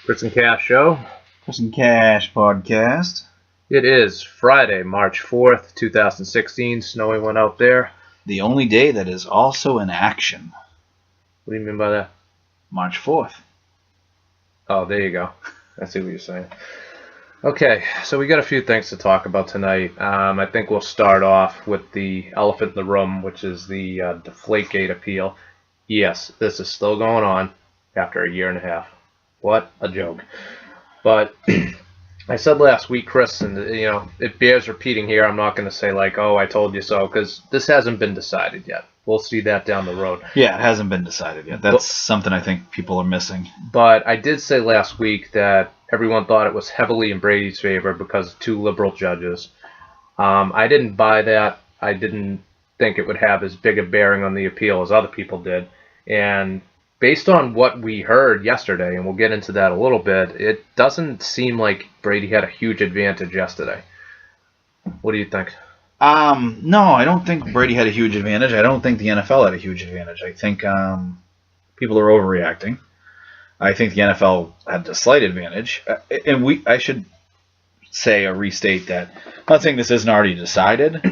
Chris and Cash Show. Chris and Cash podcast. It is Friday, March 4th, 2016. Snowy one out there. The only day that is also in action. What do you mean by that? March 4th. Oh, there you go. I see what you're saying. Okay, so we got a few things to talk about tonight. I think we'll start off with the elephant in the room, which is the Deflategate appeal. Yes, this is still going on after a year and a half. What a joke. But I said last week, Chris, and it bears repeating here. I'm not going to say like, oh, I told you so, because this hasn't been decided yet. We'll see that down the road. Yeah, it hasn't been decided yet. That's something I think people are missing. But I did say last week that everyone thought it was heavily in Brady's favor because of two liberal judges. I didn't buy that. I didn't think it would have as big a bearing on the appeal as other people did. And based on what we heard yesterday, and we'll get into that a little bit, it doesn't seem like Brady had a huge advantage yesterday. What do you think? No, I don't think Brady had a huge advantage. I don't think the NFL had a huge advantage. I think people are overreacting. I think the NFL had a slight advantage. And I should say or restate that I'm not saying this isn't already decided,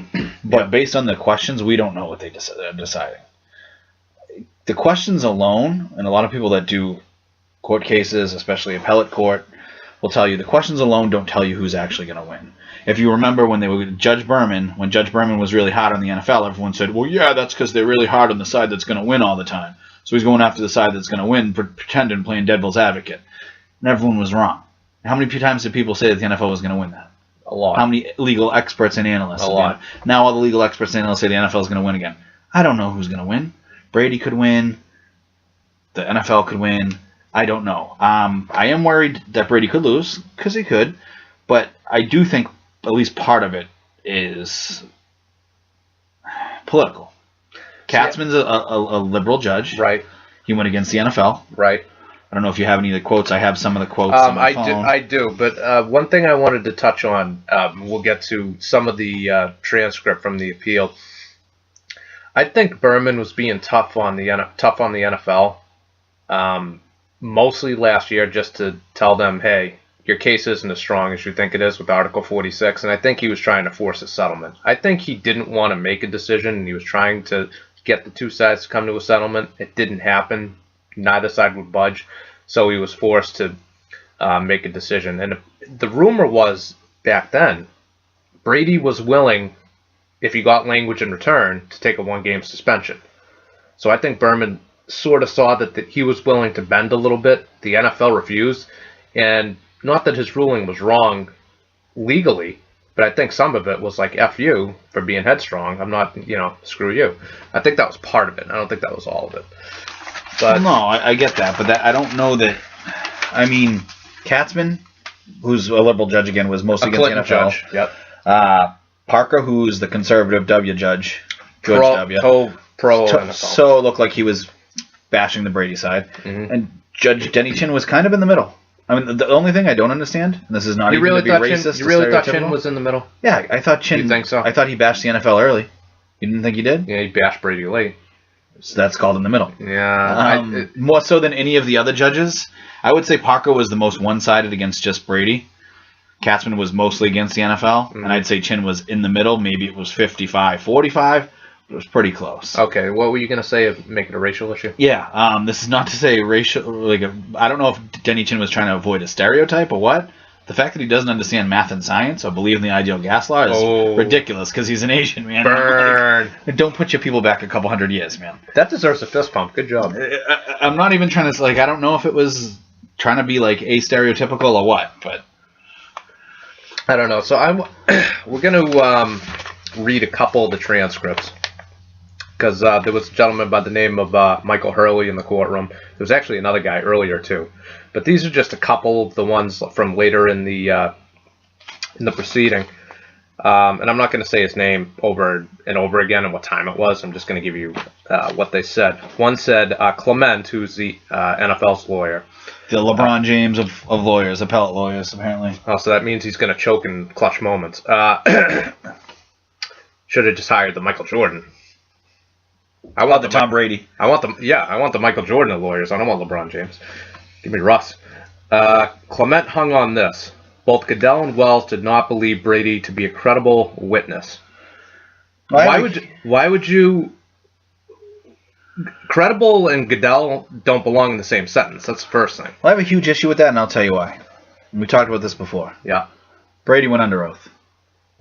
but based on the questions, we don't know what they're deciding. The questions alone, and a lot of people that do court cases, especially appellate court, will tell you the questions alone don't tell you who's actually going to win. If you remember when when Judge Berman was really hard on the NFL, everyone said, well, yeah, that's because they're really hard on the side that's going to win all the time. So he's going after the side that's going to win, pretending playing devil's advocate. And everyone was wrong. How many times did people say that the NFL was going to win that? A lot. How many legal experts and analysts? A lot. Now all the legal experts and analysts say the NFL is going to win again. I don't know who's going to win. Brady could win. The NFL could win. I don't know. I am worried that Brady could lose, because he could. But I do think at least part of it is political. Katzman's a liberal judge. Right. He went against the NFL. Right. I don't know if you have any of the quotes. I have some of the quotes on my phone. I do. But one thing I wanted to touch on, we'll get to some of the transcript from the appeal. I think Berman was being tough on the NFL, mostly last year, just to tell them, hey, your case isn't as strong as you think it is with Article 46, and I think he was trying to force a settlement. I think he didn't want to make a decision, and he was trying to get the two sides to come to a settlement. It didn't happen. Neither side would budge, so he was forced to make a decision. And the rumor was, back then, Brady was willing, if he got language in return, to take a one-game suspension. So I think Berman sort of saw that he was willing to bend a little bit. The NFL refused, and not that his ruling was wrong legally, but I think some of it was like, F you for being headstrong. I'm not, screw you. I think that was part of it. I don't think that was all of it. But no, I get that, but I don't know that. I mean, Katzman, who's a liberal judge again, was mostly against the NFL. Judge. Yep. Parker, who's the conservative W judge, George W. Pro NFL. So it looked like he was bashing the Brady side. Mm-hmm. And Judge Denny Chin was kind of in the middle. I mean, the only thing I don't understand, and this is not even to be racist. You really thought Chin was in the middle? Yeah, I thought Chin. You think so? I thought he bashed the NFL early. You didn't think he did? Yeah, he bashed Brady late. So that's called in the middle. Yeah. More so than any of the other judges. I would say Parker was the most one-sided against just Brady. Katzman was mostly against the NFL. And I'd say Chin was in the middle. Maybe it was 55-45. It was pretty close. Okay, what were you going to say of make it a racial issue? Yeah, this is not to say racial. I don't know if Denny Chin was trying to avoid a stereotype or what. The fact that he doesn't understand math and science or believe in the ideal gas law is ridiculous because he's an Asian man. Burn. Don't put your people back a couple hundred years, man. That deserves a fist pump. Good job. I'm not even trying to I don't know if it was trying to be like a stereotypical or what, but I don't know. So we're going to read a couple of the transcripts. Because there was a gentleman by the name of Michael Hurley in the courtroom. There was actually another guy earlier too, but these are just a couple of the ones from later in the proceeding. And I'm not going to say his name over and over again and what time it was. I'm just going to give you what they said. One said Clement, who's the NFL's lawyer. The LeBron James of lawyers, appellate lawyers, apparently. Oh, so that means he's going to choke in clutch moments. Should have just hired the Michael Jordan. I want the Tom Brady. I want the Michael Jordan of lawyers. I don't want LeBron James. Give me Russ. Clement hung on this. Both Goodell and Wells did not believe Brady to be a credible witness. Why would you? Credible and Goodell don't belong in the same sentence. That's the first thing. Well, I have a huge issue with that, and I'll tell you why. We talked about this before. Yeah. Brady went under oath.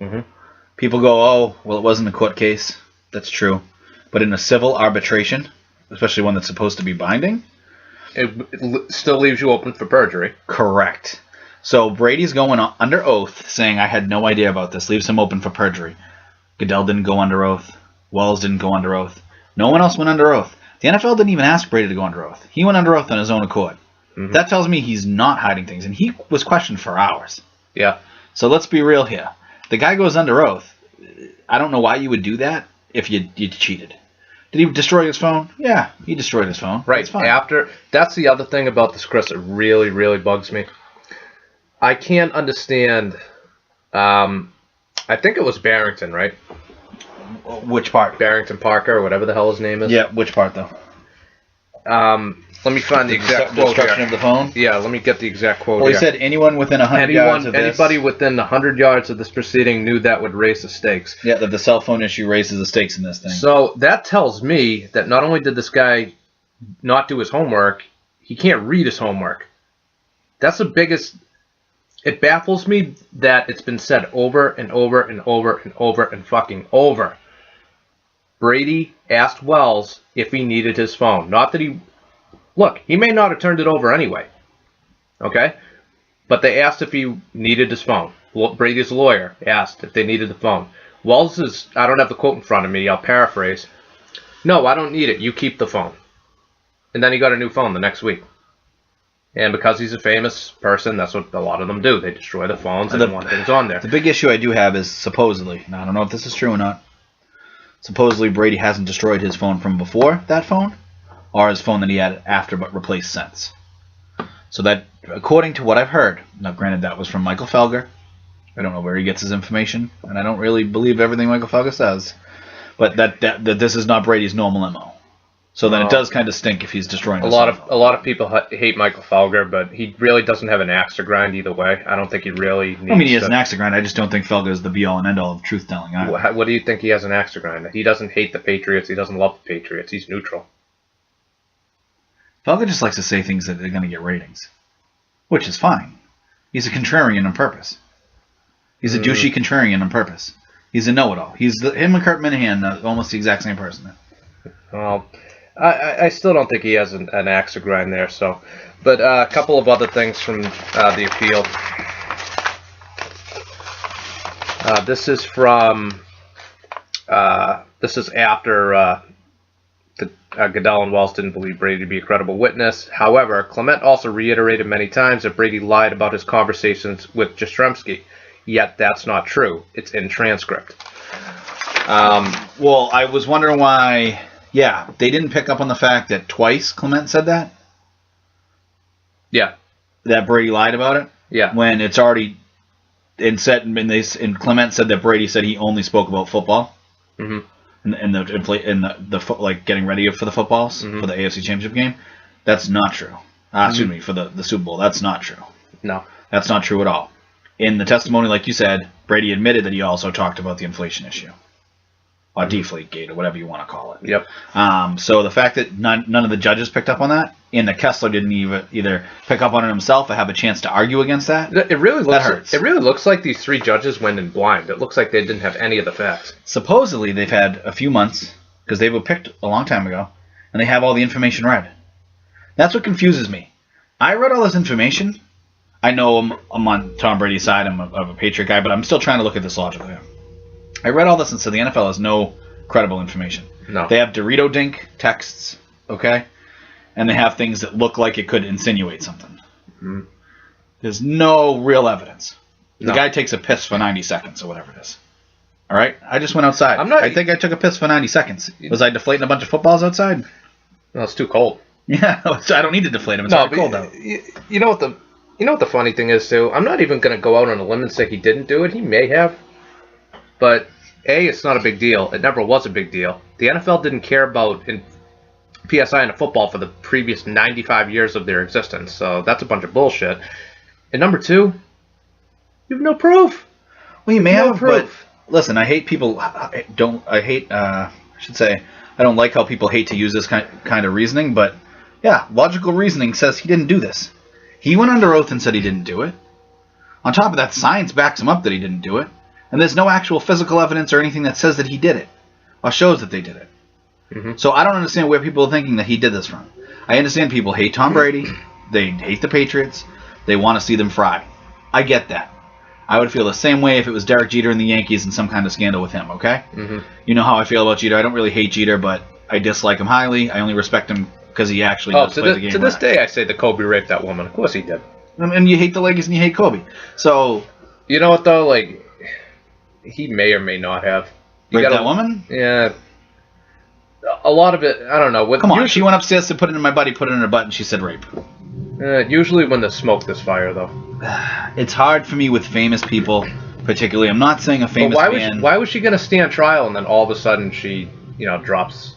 Mm-hmm. People go, oh, well, it wasn't a court case. That's true. But in a civil arbitration, especially one that's supposed to be binding, it still leaves you open for perjury. Correct. So Brady's going under oath, saying, I had no idea about this. Leaves him open for perjury. Goodell didn't go under oath. Wells didn't go under oath. No one else went under oath. The NFL didn't even ask Brady to go under oath. He went under oath on his own accord. Mm-hmm. That tells me he's not hiding things. And he was questioned for hours. Yeah. So let's be real here. The guy goes under oath. I don't know why you would do that if you cheated. Did he destroy his phone? Yeah, he destroyed his phone. Right. That's the other thing about this, Chris, that really, really bugs me. I can't understand. I think it was Barrington, right? Which part? Barrington Parker, or whatever the hell his name is. Yeah, which part, though? Let me find the exact quote destruction here. of the phone? Yeah, let me get the exact quote Well, he here. said anyone within 100 yards of this. Anybody within 100 yards of this proceeding knew that would raise the stakes. Yeah, that the cell phone issue raises the stakes in this thing. So that tells me that not only did this guy not do his homework, he can't read his homework. That's the biggest... It baffles me that it's been said over and over and over and over and fucking over. Brady asked Wells if he needed his phone. Not that he... Look, he may not have turned it over anyway. Okay? But they asked if he needed his phone. Brady's lawyer asked if they needed the phone. Wells is... I don't have the quote in front of me. I'll paraphrase. No, I don't need it. You keep the phone. And then he got a new phone the next week. And because he's a famous person, that's what a lot of them do. They destroy the phones and want things on there. The big issue I do have is supposedly, now I don't know if this is true or not, supposedly Brady hasn't destroyed his phone from before that phone, or his phone that he had after but replaced since. So that, according to what I've heard, now granted that was from Michael Felger, I don't know where he gets his information, and I don't really believe everything Michael Felger says, but that this is not Brady's normal MO. So then it does kind of stink if he's destroying. A lot of people hate Michael Felger, but he really doesn't have an axe to grind either way. I don't think he really needs. I mean, he has an axe to grind. I just don't think Felger is the be all and end all of truth telling. What do you think he has an axe to grind? He doesn't hate the Patriots. He doesn't love the Patriots. He's neutral. Felger just likes to say things that are going to get ratings, which is fine. He's a contrarian on purpose. He's a douchey contrarian on purpose. He's a know-it-all. Him and Kurt Minahan, almost the exact same person. Well. I still don't think he has an axe to grind there. So, but a couple of other things from the appeal. This is from. This is after Goodell and Wells didn't believe Brady to be a credible witness. However, Clement also reiterated many times that Brady lied about his conversations with Jastrzemski. Yet that's not true. It's in transcript. Well, I was wondering why. Yeah, they didn't pick up on the fact that twice Clement said that? Yeah. That Brady lied about it? Yeah. When it's already and Clement said that Brady said he only spoke about football. Mm-hmm. In the like getting ready for the footballs for the AFC Championship game. That's not true. Excuse me, for the Super Bowl. That's not true. No. That's not true at all. In the testimony, like you said, Brady admitted that he also talked about the inflation issue. Or Deflategate, or whatever you want to call it. Yep. So the fact that none of the judges picked up on that, and that Kessler didn't either pick up on it himself or have a chance to argue against that, it really looks, that hurts. It really looks like these three judges went in blind. It looks like they didn't have any of the facts. Supposedly they've had a few months, because they were picked a long time ago, and they have all the information read. That's what confuses me. I read all this information. I know I'm on Tom Brady's side. I'm a Patriot guy, but I'm still trying to look at this logically. I read all this and said the NFL has no credible information. No. They have Dorito Dink texts, okay? And they have things that look like it could insinuate something. Mm-hmm. There's no real evidence. The guy takes a piss for 90 seconds or whatever it is. All right? I just went outside. I think I took a piss for 90 seconds. Was I deflating a bunch of footballs outside? No, it's too cold. Yeah, I don't need to deflate them. It's already cold out. You know what the funny thing is, too? I'm not even going to go out on a limb and say he didn't do it. He may have. But, A, it's not a big deal. It never was a big deal. The NFL didn't care about PSI into football for the previous 95 years of their existence. So that's a bunch of bullshit. And number two, you have no proof. Well, you may No have, proof. but listen, I hate people. I should say, I don't like how people hate to use this kind of reasoning. But yeah, logical reasoning says he didn't do this. He went under oath and said he didn't do it. On top of that, science backs him up that he didn't do it. And there's no actual physical evidence or anything that says that he did it or shows that they did it. Mm-hmm. So I don't understand where people are thinking that he did this from. I understand people hate Tom Brady. They hate the Patriots. They want to see them fry. I get that. I would feel the same way if it was Derek Jeter and the Yankees and some kind of scandal with him, okay? Mm-hmm. You know how I feel about Jeter. I don't really hate Jeter, but I dislike him highly. I only respect him because he actually does play the game to this right. day, I say that Kobe raped that woman. Of course he did. And you hate the Lakers and you hate Kobe. So, You know what, though? Like, he may or may not have. You rape gotta- that woman? Yeah. A lot of it, I don't know. Come on, she went upstairs to put it in my butt. He put it in her butt and she said rape. Usually when there's smoke, there's fire, though. It's hard for me with famous people, particularly. I'm not saying a But famous man. why was she going to stand trial and then all of a sudden she, drops?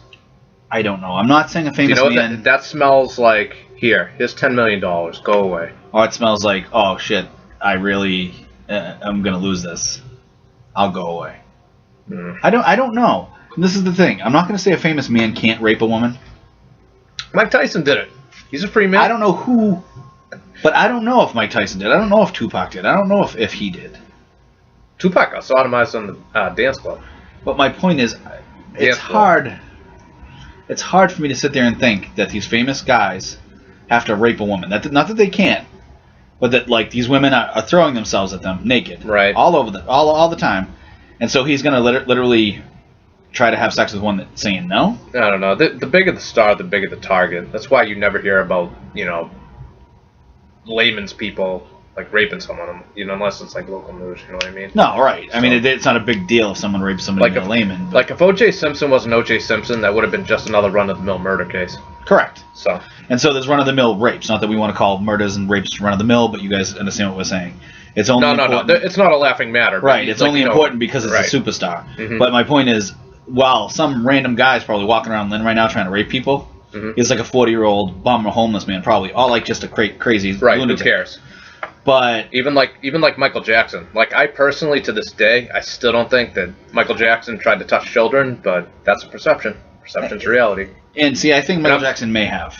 I don't know. I'm not saying a Do you famous know what man. that smells like? Here's $10 million. Go away. Or it smells like, oh shit, I really, I'm gonna lose this. I'll go away. Mm. I don't know. This is the thing. I'm not gonna say a famous man can't rape a woman. Mike Tyson did it. He's a free man. I don't know who, but I don't know if Mike Tyson did. I don't know if Tupac did. I don't know if he did. Tupac got sodomized on the dance club. But my point is, it's hard. It's hard for me to sit there and think that these famous guys have to rape a woman. Not that they can't, but that like these women are throwing themselves at them naked, Right. all over all the time, and so he's gonna literally try to have sex with one that's saying no. I don't know. The bigger the star, the bigger the target. That's why you never hear about, layman's people like raping someone, unless it's like local news. You know what I mean? No, right. I mean, So- it's not a big deal if someone rapes somebody in a layman. But Like if O.J. Simpson wasn't O.J. Simpson, that would have been just another run-of-the-mill murder case. correct. So And so there's run-of-the-mill rapes. Not that we want to call murders and rapes run-of-the-mill, but you guys understand what we're saying. It's only no. important. It's not a laughing matter. but Right, it's only important because it's right. a superstar. Mhm. But my point is, while some random guy's probably walking around Lynn right now trying to rape people, Mhm. he's like a 40-year-old bum or homeless man, probably, all like just a crazy Right. lunatic. Who cares? But Even like Michael Jackson. Like I personally, to this day, I still don't think that Michael Jackson tried to touch children, but that's a perception. Perception's reality. and see, I think Michael And Jackson may have.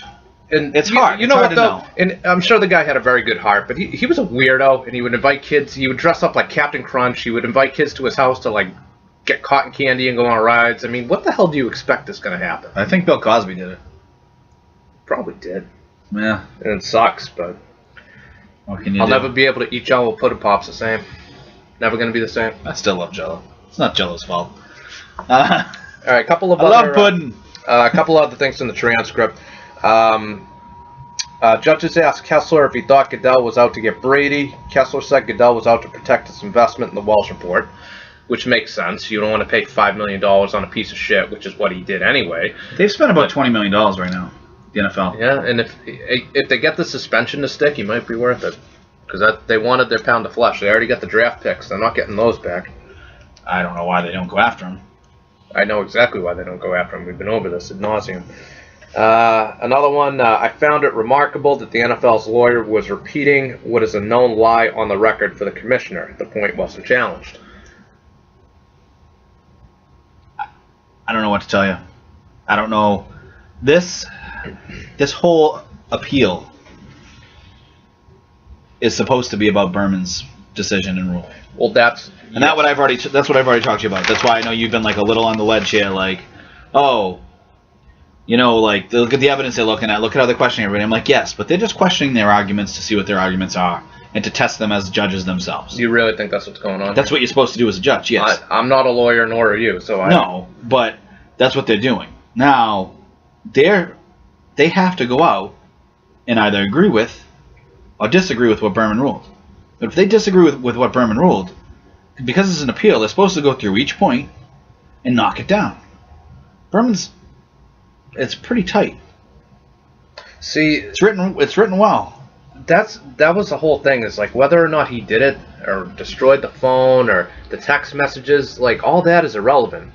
And It's hard. You It's know hard what to though? know. And I'm sure the guy had a very good heart, but he was a weirdo, and he would invite kids. He would dress up like Captain Crunch. He would invite kids to his house to like get cotton candy and go on rides. I mean, what the hell do you expect is going to happen? I think Bill Cosby did it. Probably did, Yeah. and it sucks. But What can you I'll do? never be able to eat Jello pudding pops the same. Never going to be the same. I still love Jello. It's not Jello's fault. All right, a couple of I other, love pudding. a couple other things in the transcript. Judges asked Kessler if he thought Goodell was out to get Brady. Kessler said Goodell was out to protect his investment in the Welsh report, which makes sense. You don't want to pay $5 million on a piece of shit, which is what he did anyway. They've spent about $20 million right now, the NFL. Yeah, and if they get the suspension to stick, he might be worth it. Because they wanted their pound of flesh. They already got the draft picks. They're not getting those back. I don't know why they don't go after him. I know exactly why they don't go after him. We've been over this ad nauseum. Another one, I found it remarkable that the NFL's lawyer was repeating what is a known lie on the record for the commissioner. The point wasn't challenged. I don't know what to tell you. I don't know. This whole appeal is supposed to be about Berman's decision and rule. Well, that's That's what I've already talked to you about. That's why I know you've been like a little on the ledge here, like, oh, like look at the evidence they're looking at. Look at how they're questioning everybody. I'm like, yes, but they're just questioning their arguments to see what their arguments are and to test them as judges themselves. You really think that's what's going on? That's what you're supposed to do as a judge. Yes. I'm not a lawyer, nor are you. So No, but that's what they're doing. Now, they have to go out and either agree with or disagree with what Berman ruled. But if they disagree with what Berman ruled, because it's an appeal, they're supposed to go through each point and knock it down. It's pretty tight. See, It's written well. that was the whole thing. Is like whether or not he did it or destroyed the phone or the text messages. Like all that is irrelevant.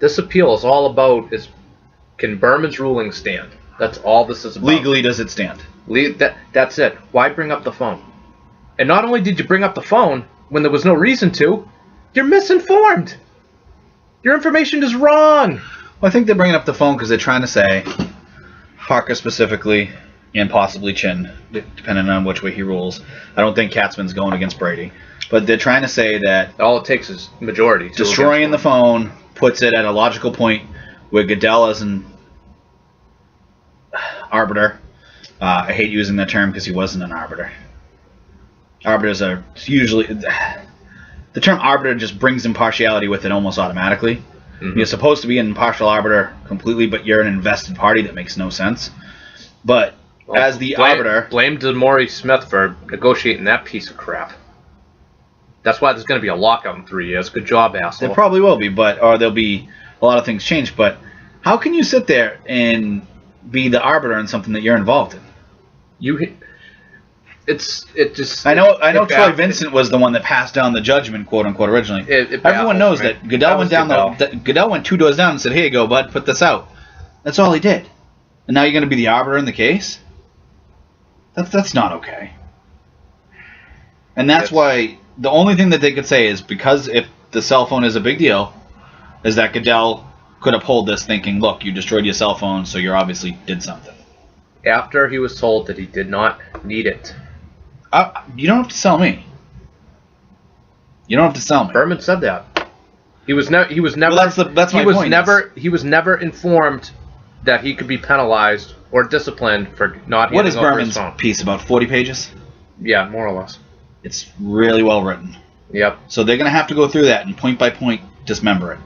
This appeal is all about is Can Berman's ruling stand? That's all this is about. Legally, does it stand? That's it. Why bring up the phone? And not only did you bring up the phone when there was no reason to, you're misinformed. Your information is wrong. Well, I think they're bringing up the phone because they're trying to say, Parker specifically, and possibly Chin, depending on which way he rules. I don't think Katzman's going against Brady. But they're trying to say that all it takes is majority. Destroying the phone puts it at a logical point where Goodell is an arbiter. I hate using that term because he wasn't an arbiter. Arbiters are usually... The term arbiter just brings impartiality with it almost automatically. Mm-hmm. You're supposed to be an impartial arbiter completely, but you're an invested party. That makes no sense. But as the arbiter... Blame DeMaurice Smith for negotiating that piece of crap. That's why there's going to be a lockout in 3 years. Good job, asshole. There probably will be, or there'll be a lot of things changed. But how can you sit there and be the arbiter in something that you're involved in? I know Troy Vincent was the one that passed down the judgment, quote unquote, originally. Everyone knows that Goodell Goodell went 2 doors down and said, "Here you go, bud, put this out." That's all he did. And now you're going to be the arbiter in the case? That's not okay. And that's why the only thing that they could say is, because if the cell phone is a big deal, is that Goodell could uphold this thinking, look, you destroyed your cell phone, so you obviously did something. After he was told that he did not need it. You don't have to sell me. You don't have to sell me. Berman said that. He was never. Well, that's my point. He was never informed that he could be penalized or disciplined for not. What is Berman's piece, about 40 pages? Yeah, more or less. It's really well written. Yep. So they're going to have to go through that and point by point dismember it.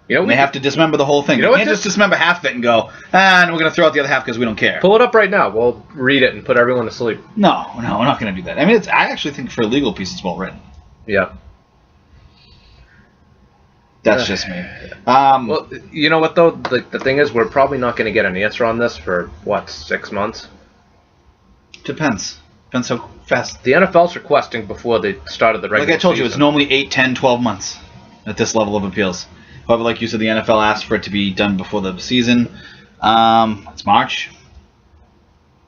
They have to dismember the whole thing. They can't just dismember half of it and go, and we're going to throw out the other half because we don't care. Pull it up right now. We'll read it and put everyone to sleep. No, we're not going to do that. I mean, I actually think for a legal piece it's well written. Yeah. That's just me. Well, you know what, though? The thing is, we're probably not going to get an answer on this for, 6 months? Depends. Depends how fast. The NFL's requesting before they started the regular season. Like I told you, it's normally 8, 10, 12 months at this level of appeals. However, like you said, the NFL asked for it to be done before the season. It's March.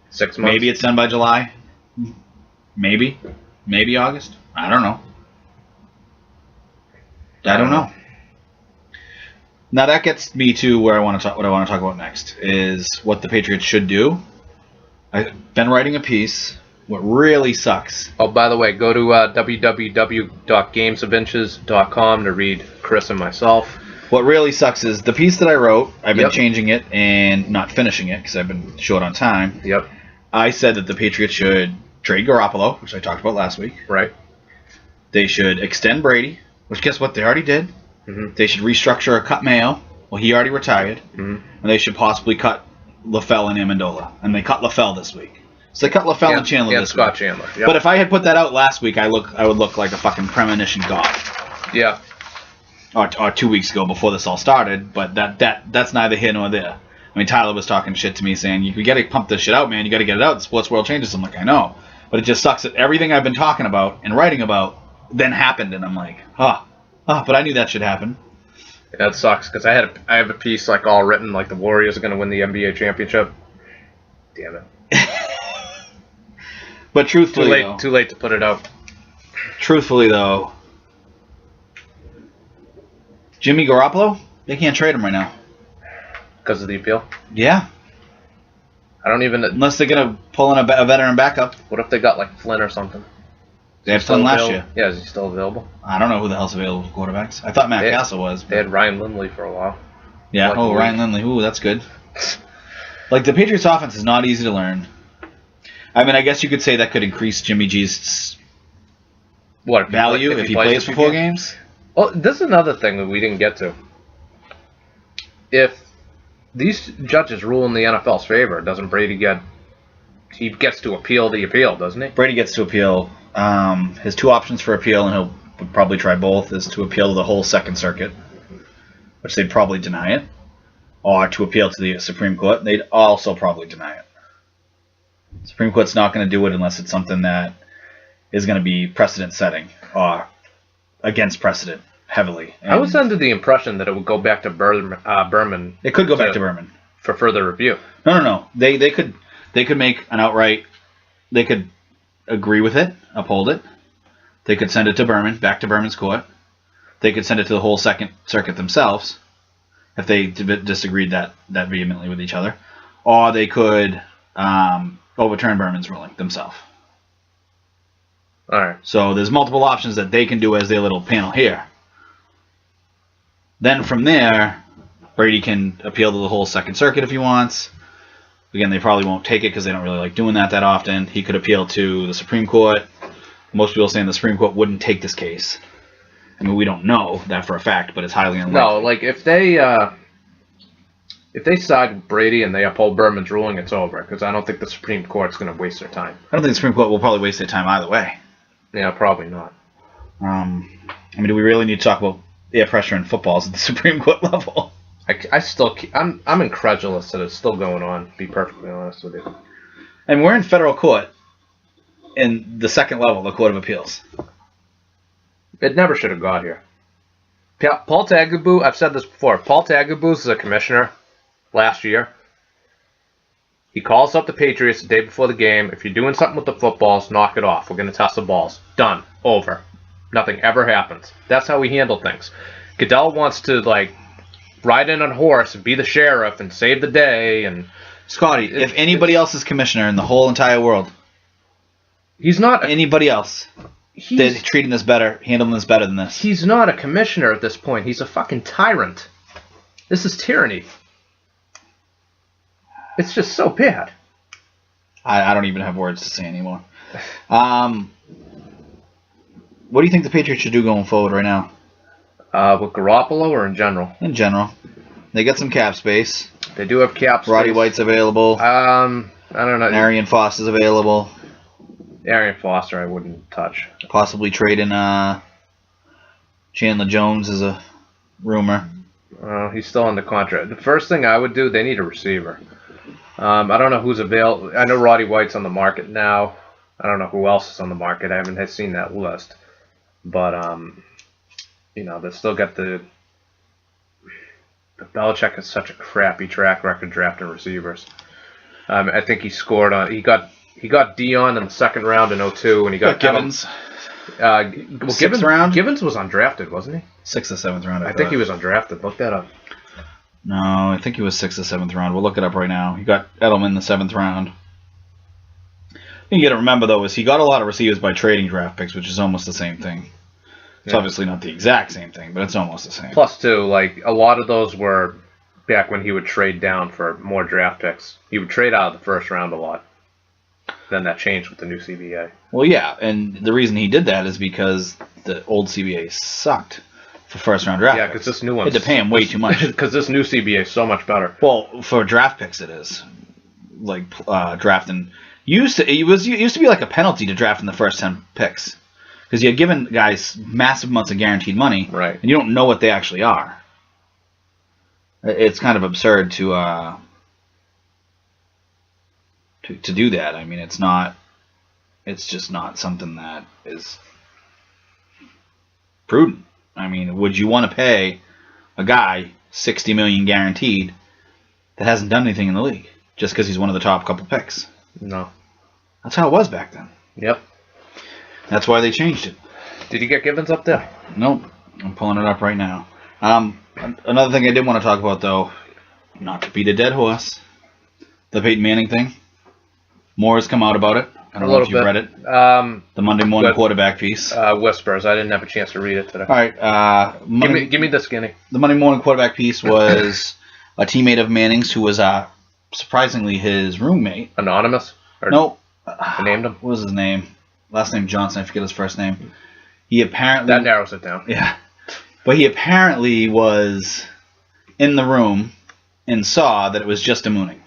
6 months. Maybe it's done by July. Maybe August. I don't know. Now that gets me to where I want to talk. What I want to talk about next is what the Patriots should do. I've been writing a piece. What really sucks. Oh, by the way, go to www.gamesofinches.com to read Chris and myself. What really sucks is the piece that I wrote, I've been changing it and not finishing it because I've been short on time. Yep. I said that the Patriots should trade Garoppolo, which I talked about last week. Right. They should extend Brady, which guess what? They already did. Mm-hmm. They should restructure or cut Mayo. Well, he already retired. Mm-hmm. And they should possibly cut LaFell and Amendola. And they cut LaFell this week. So they cut LaFell and Chandler this Scott week. Chandler. Yep. But if I had put that out last week, I would look like a fucking premonition god. Yeah. Or 2 weeks ago before this all started, but that's neither here nor there. I mean, Tyler was talking shit to me saying, you got to pump this shit out, man. You got to get it out. The sports world changes. I'm like, I know. But it just sucks that everything I've been talking about and writing about then happened, and I'm like, but I knew that should happen. Yeah, it sucks, because I have a piece like all written, like the Warriors are going to win the NBA championship. Damn it. But truthfully, too late to put it out. Truthfully, though, Jimmy Garoppolo, they can't trade him right now. Because of the appeal? Yeah. I don't even... Unless they're going to pull in a veteran backup. What if they got, like, Flynn or something? They had Flynn last year. Yeah, is he still available? I don't know who the hell's available for quarterbacks. I thought Matt Castle was. They had Ryan Lindley for a while. Yeah, Ryan Lindley. Ooh, that's good. Like, the Patriots offense is not easy to learn. I mean, I guess you could say that could increase Jimmy G's value if he plays for 4 games. Well, this is another thing that we didn't get to. If these judges rule in the NFL's favor, doesn't Brady he gets to appeal the appeal, doesn't he? Brady gets to appeal. His 2 options for appeal, and he'll probably try both, is to appeal to the whole Second Circuit, which they'd probably deny it, or to appeal to the Supreme Court. They'd also probably deny it. Supreme Court's not going to do it unless it's something that is going to be precedent-setting or against precedent. heavily. I was under the impression that it would go back to Berman. It could go back to Berman for further review. No. They could make an outright. They could agree with it, uphold it. They could send it to Berman, back to Berman's court. They could send it to the whole Second Circuit themselves, if they disagreed that vehemently with each other, or they could overturn Berman's ruling themselves. All right. So there's multiple options that they can do as their little panel here. Then from there, Brady can appeal to the whole Second Circuit if he wants. Again, they probably won't take it because they don't really like doing that often. He could appeal to the Supreme Court. Most people saying the Supreme Court wouldn't take this case. I mean, we don't know that for a fact, but it's highly unlikely. No, like if they side with Brady and they uphold Berman's ruling, it's over, because I don't think the Supreme Court's going to waste their time. I don't think the Supreme Court will probably waste their time either way. Yeah, probably not. I mean, do we really need to talk about air pressure in footballs at the Supreme Court level? I'm incredulous that it's still going on, to be perfectly honest with you. And we're in federal court in the second level, the Court of Appeals. It never should have got here. Paul Tagliabue, I've said this before, Paul Tagliabue is a commissioner last year. He calls up the Patriots the day before the game. If you're doing something with the footballs, knock it off. We're going to test the balls. Done. Over. Nothing ever happens. That's how we handle things. Goodell wants to, like, ride in on a horse and be the sheriff and save the day. And Scotty, if anybody else is commissioner in the whole entire world, he's not anybody else, they're treating this better, handling this better than this. He's not a commissioner at this point. He's a fucking tyrant. This is tyranny. It's just so bad. I don't even have words to say anymore. What do you think the Patriots should do going forward right now? With Garoppolo or in general? In general. They got some cap space. They do have cap space. Roddy White's available. I don't know. Arian Foster's available. Arian Foster I wouldn't touch. Possibly trading Chandler Jones is a rumor. He's still under contract. The first thing I would do, they need a receiver. I don't know who's available. I know Roddy White's on the market now. I don't know who else is on the market. I haven't seen that list. But, they still got the Belichick has such a crappy track record drafting receivers. I think he scored on. He got Dion in the second round in 2002, and he got Gibbons. Sixth round. Gibbons was undrafted, wasn't he? 6th or 7th round. I think he was undrafted. Look that up. No, I think he was 6th or 7th round. We'll look it up right now. He got Edelman in the 7th round. You got to remember, though, is he got a lot of receivers by trading draft picks, which is almost the same thing. It's obviously not the exact same thing, but it's almost the same. Plus, too, like, a lot of those were back when he would trade down for more draft picks. He would trade out of the first round a lot. Then that changed with the new CBA. Well, yeah, and the reason he did that is because the old CBA sucked for first-round draft picks. Yeah, because this new one... They had to pay him way too much. Because this new CBA is so much better. Well, for draft picks it is. Like, drafting... It used to be like a penalty to draft in the first 10 picks. Because you're giving guys massive amounts of guaranteed money, right? And you don't know what they actually are. It's kind of absurd to do that. I mean, it's just not something that is prudent. I mean, would you want to pay a guy $60 million guaranteed that hasn't done anything in the league just because he's one of the top couple picks? No. That's how it was back then. Yep. That's why they changed it. Did you get Gibbons up there? Nope. I'm pulling it up right now. Another thing I did want to talk about, though, not to beat a dead horse, the Peyton Manning thing. More has come out about it. I don't know if you've read it. The Monday morning quarterback piece. Whispers. I didn't have a chance to read it today. All right. Give me the skinny. The Monday morning quarterback piece was a teammate of Manning's who was surprisingly his roommate. Anonymous? No. I named him? What was his name? Last name Johnson. I forget his first name. He apparently... That narrows it down. Yeah. But he apparently was in the room and saw that it was just a mooning.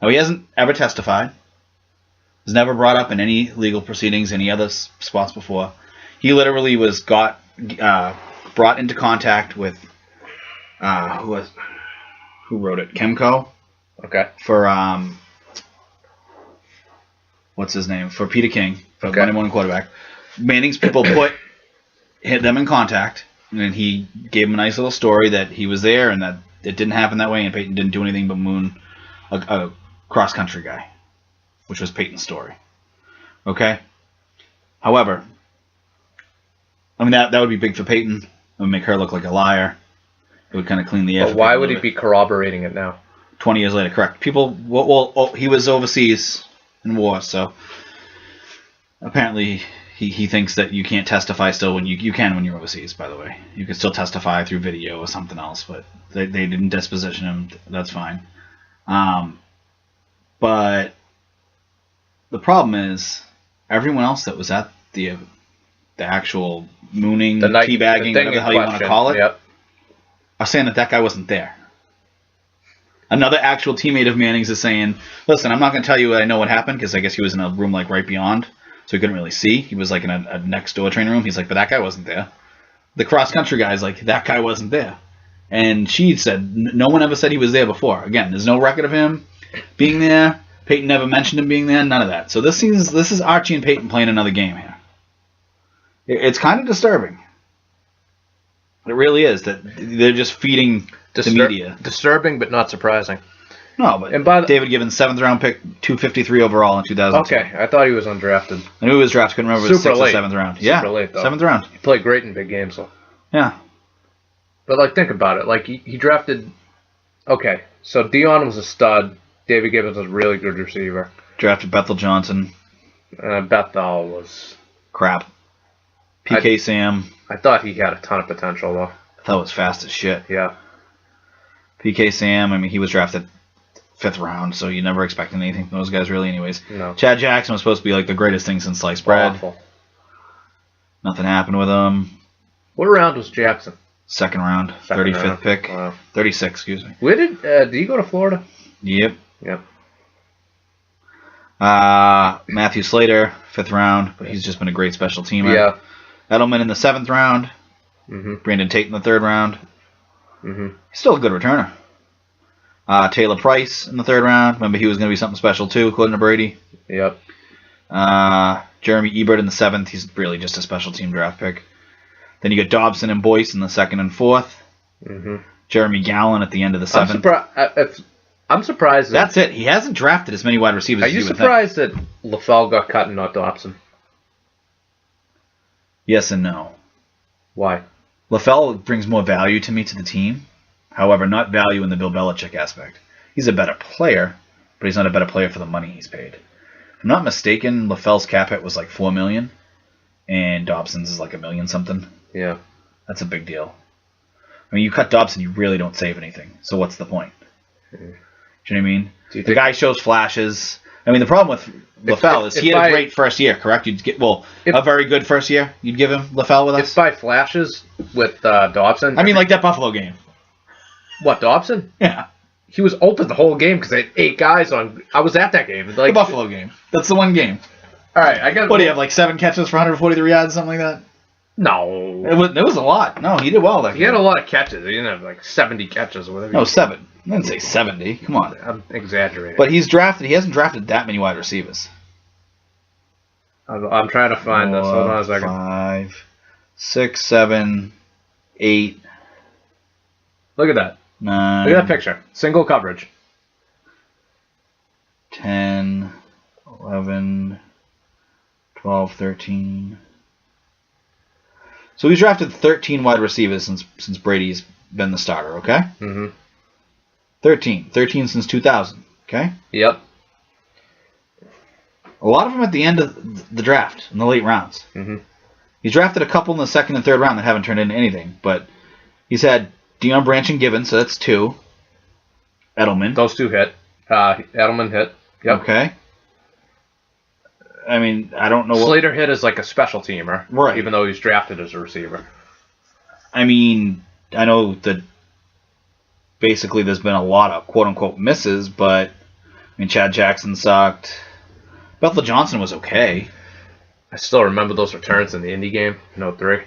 Now, he hasn't ever testified. Was never brought up in any legal proceedings, any other spots before. He literally was brought into contact with who wrote it? Kemco. Okay. For what's his name? For Peter King, for Monday Morning Quarterback. Manning's people put hit them in contact, and he gave him a nice little story that he was there and that it didn't happen that way, and Peyton didn't do anything but moon a cross-country guy, which was Peyton's story. Okay? However, I mean, that would be big for Peyton. It would make her look like a liar. It would kind of clean the air. But why would he be corroborating it now? 20 years later, correct. People, well, he was overseas in war, so apparently he thinks that you can't testify still when you can when you're overseas, by the way. You can still testify through video or something else, but they didn't disposition him. That's fine. But the problem is everyone else that was at the actual mooning, teabagging, whatever the hell you want to call it, are saying that guy wasn't there. Another actual teammate of Manning's is saying, listen, I'm not going to tell you I know what happened, because I guess he was in a room like right beyond, so he couldn't really see. He was like in a next door training room. He's like, but that guy wasn't there. The cross-country guy's like, that guy wasn't there. And she said, no one ever said he was there before. Again, there's no record of him being there. Peyton never mentioned him being there. None of that. So this is Archie and Peyton playing another game here. It's kind of disturbing. It really is that they're just feeding the media. Disturbing, but not surprising. No, but David Gibbons, 7th round pick, 253 overall in 2002. Okay, I thought he was undrafted. I knew he was drafted. Couldn't remember if it was 6th or 7th round. Super late, though. 7th round. He played great in big games, though. Yeah. But, like, think about it. Like, he drafted... Okay, so Dion was a stud. David Gibbons was a really good receiver. Drafted Bethel Johnson. Bethel was... crap. PK Sam. I thought he had a ton of potential, though. I thought it was fast as shit. Yeah. PK Sam, I mean, he was drafted 5th round, so you never expected anything from those guys, really, anyways. No. Chad Jackson was supposed to be, like, the greatest thing since sliced bread. Awful. Nothing happened with him. What round was Jackson? 2nd round. 35th round. pick. Wow. 36, excuse me. Where did he go to Florida? Yep. Yep. Matthew Slater, 5th round, but he's just been a great special teamer. Yeah. Edelman in the 7th round. Mm-hmm. Brandon Tate in the 3rd round. Mm-hmm. He's still a good returner. Taylor Price in the 3rd round. Remember, he was going to be something special, too, according to Brady. Yep. Jeremy Ebert in the 7th. He's really just a special team draft pick. Then you got Dobson and Boyce in the 2nd and 4th. Mm-hmm. Jeremy Gallen at the end of the 7th. I'm surprised. That's it. He hasn't drafted as many wide receivers as you would think. Are you surprised that LaFell got cut and not Dobson? Yes and no. Why? LaFell brings more value to me to the team. However, not value in the Bill Belichick aspect. He's a better player, but he's not a better player for the money he's paid. If I'm not mistaken, LaFell's cap hit was like $4 million, and Dobson's is like $1 million something. Yeah. That's a big deal. I mean, you cut Dobson, you really don't save anything. So what's the point? Do you know what I mean? The guy shows flashes. I mean, the problem with LaFell is he had a great first year, correct? You'd get a very good first year. You'd give him LaFell with us. If by flashes with Dobson, I mean, like that Buffalo game. What, Dobson? Yeah, he was open the whole game because they had 8 guys on. I was at that game. Like, the Buffalo game. That's the one game. All right, I got. What do you have? Like 7 catches for 143 yards, something like that? No, it was a lot. No, he did well that game. He had a lot of catches. He didn't have like 70 catches or whatever. No, 7. I didn't say 70. Come on. I'm exaggerating. But he's drafted. He hasn't drafted that many wide receivers. I'm trying to find this. Hold on a second. 5, 6, 7, 8. Look at that. 9. Look at that picture. Single coverage. 10, 11, 12, 13. So he's drafted 13 wide receivers since Brady's been the starter, okay? Mm-hmm. 13 since 2000, okay? Yep. A lot of them at the end of the draft, in the late rounds. Mm-hmm. He's drafted a couple in the 2nd and 3rd round that haven't turned into anything, but he's had Deion Branch and Gibbons, so that's 2. Edelman. Those 2 hit. Edelman hit. Yep. Okay. I mean, I don't know what... Slater hit as like a special teamer. Right. Even though he's drafted as a receiver. I mean, I know that basically there's been a lot of quote-unquote misses, but, I mean, Chad Jackson sucked. Bethel Johnson was okay. I still remember those returns in the Indy game in 03.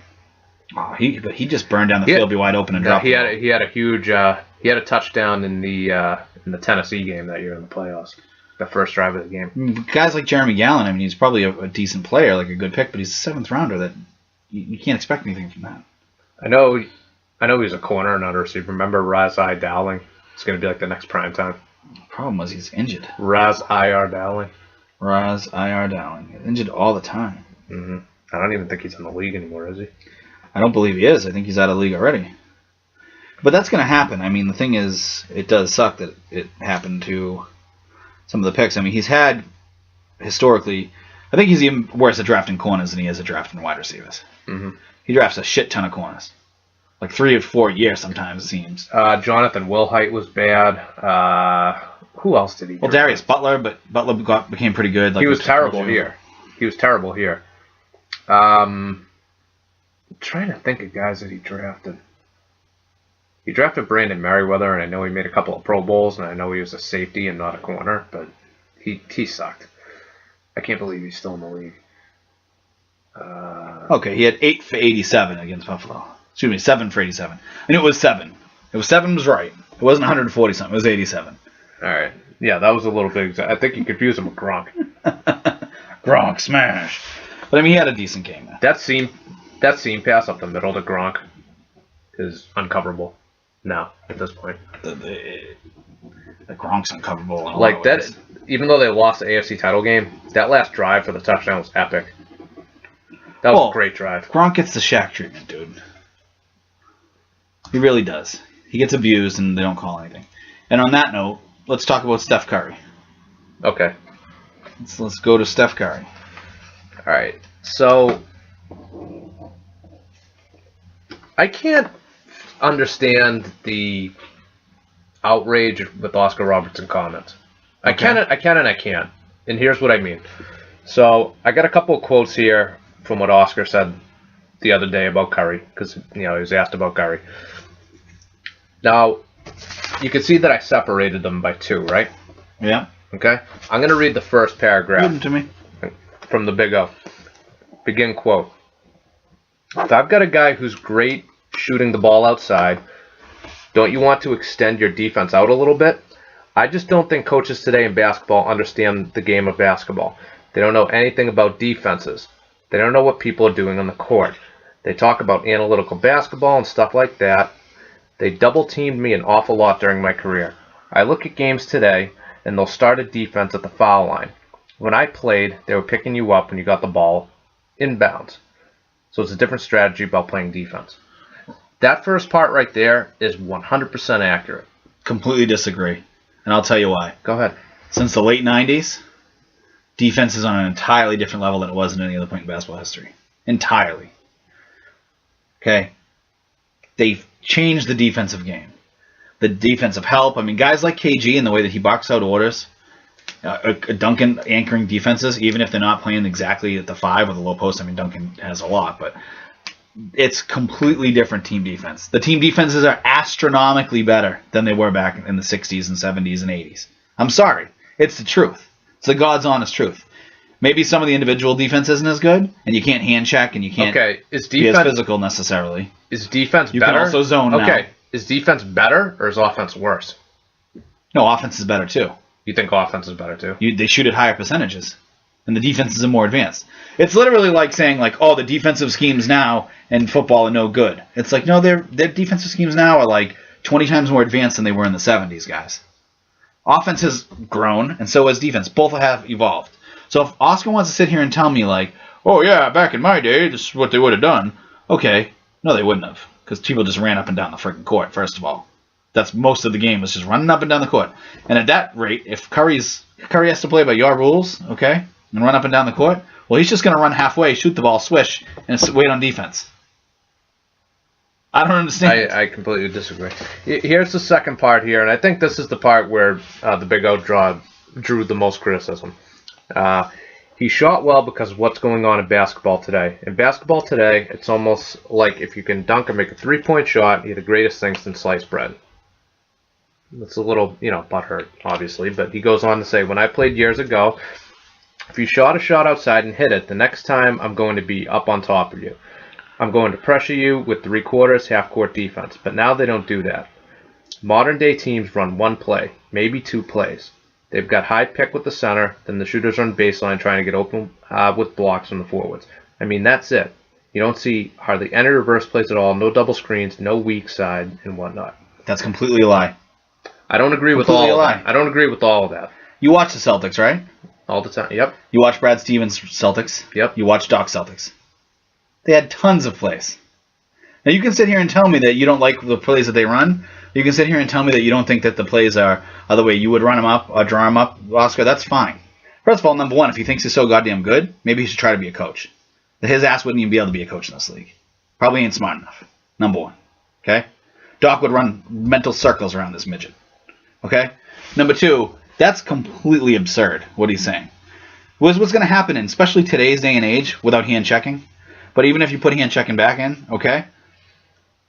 Oh, he just burned down the field, be wide open, and dropped. He had a huge he had a touchdown in the Tennessee game that year in the playoffs. The first drive of the game. Guys like Jeremy Gallen, I mean, he's probably a decent player, like a good pick, but he's a 7th rounder that you can't expect anything from that. I know he's a corner, not a receiver. Remember Raz-I Dowling? It's going to be like the next prime time. The problem was he's injured. Raz-I Dowling. Raz-I Dowling. He's injured all the time. Mm-hmm. I don't even think he's in the league anymore, is he? I don't believe he is. I think he's out of the league already. But that's going to happen. I mean, the thing is, it does suck that it happened to some of the picks. I mean, he's had, historically, I think he's even worse at drafting corners than he is at drafting wide receivers. Mm-hmm. He drafts a shit ton of corners. Like 3 or 4 years sometimes, it seems. Jonathan Wilhite was bad. Who else did he draft? Well, Darius Butler, but Butler became pretty good. Like he was terrible here. I'm trying to think of guys that he drafted. He drafted Brandon Merriweather, and I know he made a couple of Pro Bowls, and I know he was a safety and not a corner, but he sucked. I can't believe he's still in the league. Okay, he had 8 for 87 against Buffalo. Excuse me, 7 for 87. And it was 7. It was 7 was right. It wasn't 140 something. It was 87. All right. Yeah, that was a little big. I think you confused him with Gronk. Gronk smash. But I mean, he had a decent game. That seam pass up the middle to Gronk is uncoverable now at this point. The Gronk's uncoverable. Like that, even though they lost the AFC title game, that last drive for the touchdown was epic. That was a great drive. Gronk gets the Shaq treatment, dude. He really does. He gets abused and they don't call anything. And on that note, let's talk about Steph Curry. Okay. Let's go to Steph Curry. All right. So I can't understand the outrage with Oscar Robertson comments. I can and I can't. And here's what I mean. So I got a couple of quotes here from what Oscar said the other day about Curry, because he was asked about Curry. Now, you can see that I separated them by 2, right? Yeah. Okay. I'm going to read the first paragraph. Read them to me. From the Big O. Begin quote. If I've got a guy who's great shooting the ball outside, don't you want to extend your defense out a little bit? I just don't think coaches today in basketball understand the game of basketball. They don't know anything about defenses. They don't know what people are doing on the court. They talk about analytical basketball and stuff like that. They double-teamed me an awful lot during my career. I look at games today, and they'll start a defense at the foul line. When I played, they were picking you up when you got the ball inbounds. So it's a different strategy about playing defense. That first part right there is 100% accurate. Completely disagree. And I'll tell you why. Go ahead. Since the late 90s, defense is on an entirely different level than it was in any other point in basketball history. Entirely. Okay? They've changed the defensive game. The defensive help. I mean, guys like KG and the way that he boxes out orders, Duncan anchoring defenses, even if they're not playing exactly at the 5 or the low post. I mean, Duncan has a lot, but it's completely different team defense. The team defenses are astronomically better than they were back in the 60s and 70s and 80s. I'm sorry. It's the truth. It's the God's honest truth. Maybe some of the individual defense isn't as good, and you can't hand check, and you can't be as physical necessarily. Is defense you better? You can also zone now. Okay. Is defense better, or is offense worse? No, offense is better too. You think offense is better too? They shoot at higher percentages, and the defenses are more advanced. It's literally like saying, like, oh, the defensive schemes now in football are no good. It's like, no, their defensive schemes now are like 20 times more advanced than they were in the 70s, guys. Offense has grown, and so has defense. Both have evolved. So if Oscar wants to sit here and tell me, like, oh, yeah, back in my day, this is what they would have done. Okay. No, they wouldn't have, because people just ran up and down the freaking court, first of all. That's most of the game, was just running up and down the court. And at that rate, if Curry has to play by your rules, okay, and run up and down the court, well, he's just going to run halfway, shoot the ball, swish, and wait on defense. I don't understand. I completely disagree. Here's the second part here, and I think this is the part where the Big O drew the most criticism. He shot well because of what's going on in basketball today. In basketball today, it's almost like if you can dunk or make a three-point shot, you're the greatest thing since sliced bread. It's a little, butthurt, obviously, but he goes on to say, when I played years ago, if you shot a shot outside and hit it, the next time I'm going to be up on top of you. I'm going to pressure you with three-quarters, half-court defense, but now they don't do that. Modern-day teams run one play, maybe two plays. They've got high pick with the center, then the shooters run baseline trying to get open with blocks from the forwards. I mean, that's it. You don't see hardly any reverse plays at all, no double screens, no weak side, and whatnot. That's completely a lie. I don't agree with all of that. I don't agree with all of that. You watch the Celtics, right? All the time. Yep. You watch Brad Stevens' Celtics. Yep. You watch Doc Celtics. They had tons of plays. Now you can sit here and tell me that you don't like the plays that they run. You can sit here and tell me that you don't think that the plays are the way you would run them up or draw them up, Oscar. That's fine. First of all, number one, if he thinks he's so goddamn good, maybe he should try to be a coach. His ass wouldn't even be able to be a coach in this league. Probably ain't smart enough. Number one. Okay? Doc would run mental circles around this midget. Okay? Number two, that's completely absurd, what he's saying. What's going to happen in, especially today's day and age, without hand checking, but even if you put hand checking back in, okay,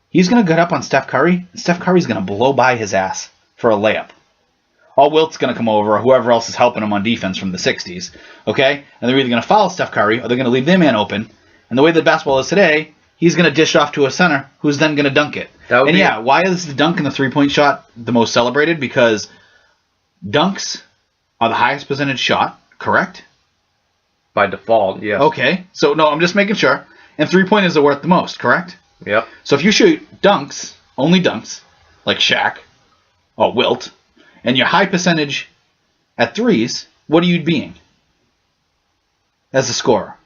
he's going to get up on Steph Curry, and Steph Curry's going to blow by his ass for a layup. All Wilt's going to come over, or whoever else is helping him on defense from the 60s, okay? And they're either going to foul Steph Curry, or they're going to leave their man open. And the way that basketball is today, he's going to dish off to a center, who's then going to dunk it. And yeah, why is the dunk and the three-point shot the most celebrated? Because dunks are the highest percentage shot, correct? By default, yeah. Okay, so no, I'm just making sure. And three-pointers are worth the most, correct? Yep. So if you shoot dunks, only dunks, like Shaq or Wilt, and your high percentage at threes, what are you being as a scorer?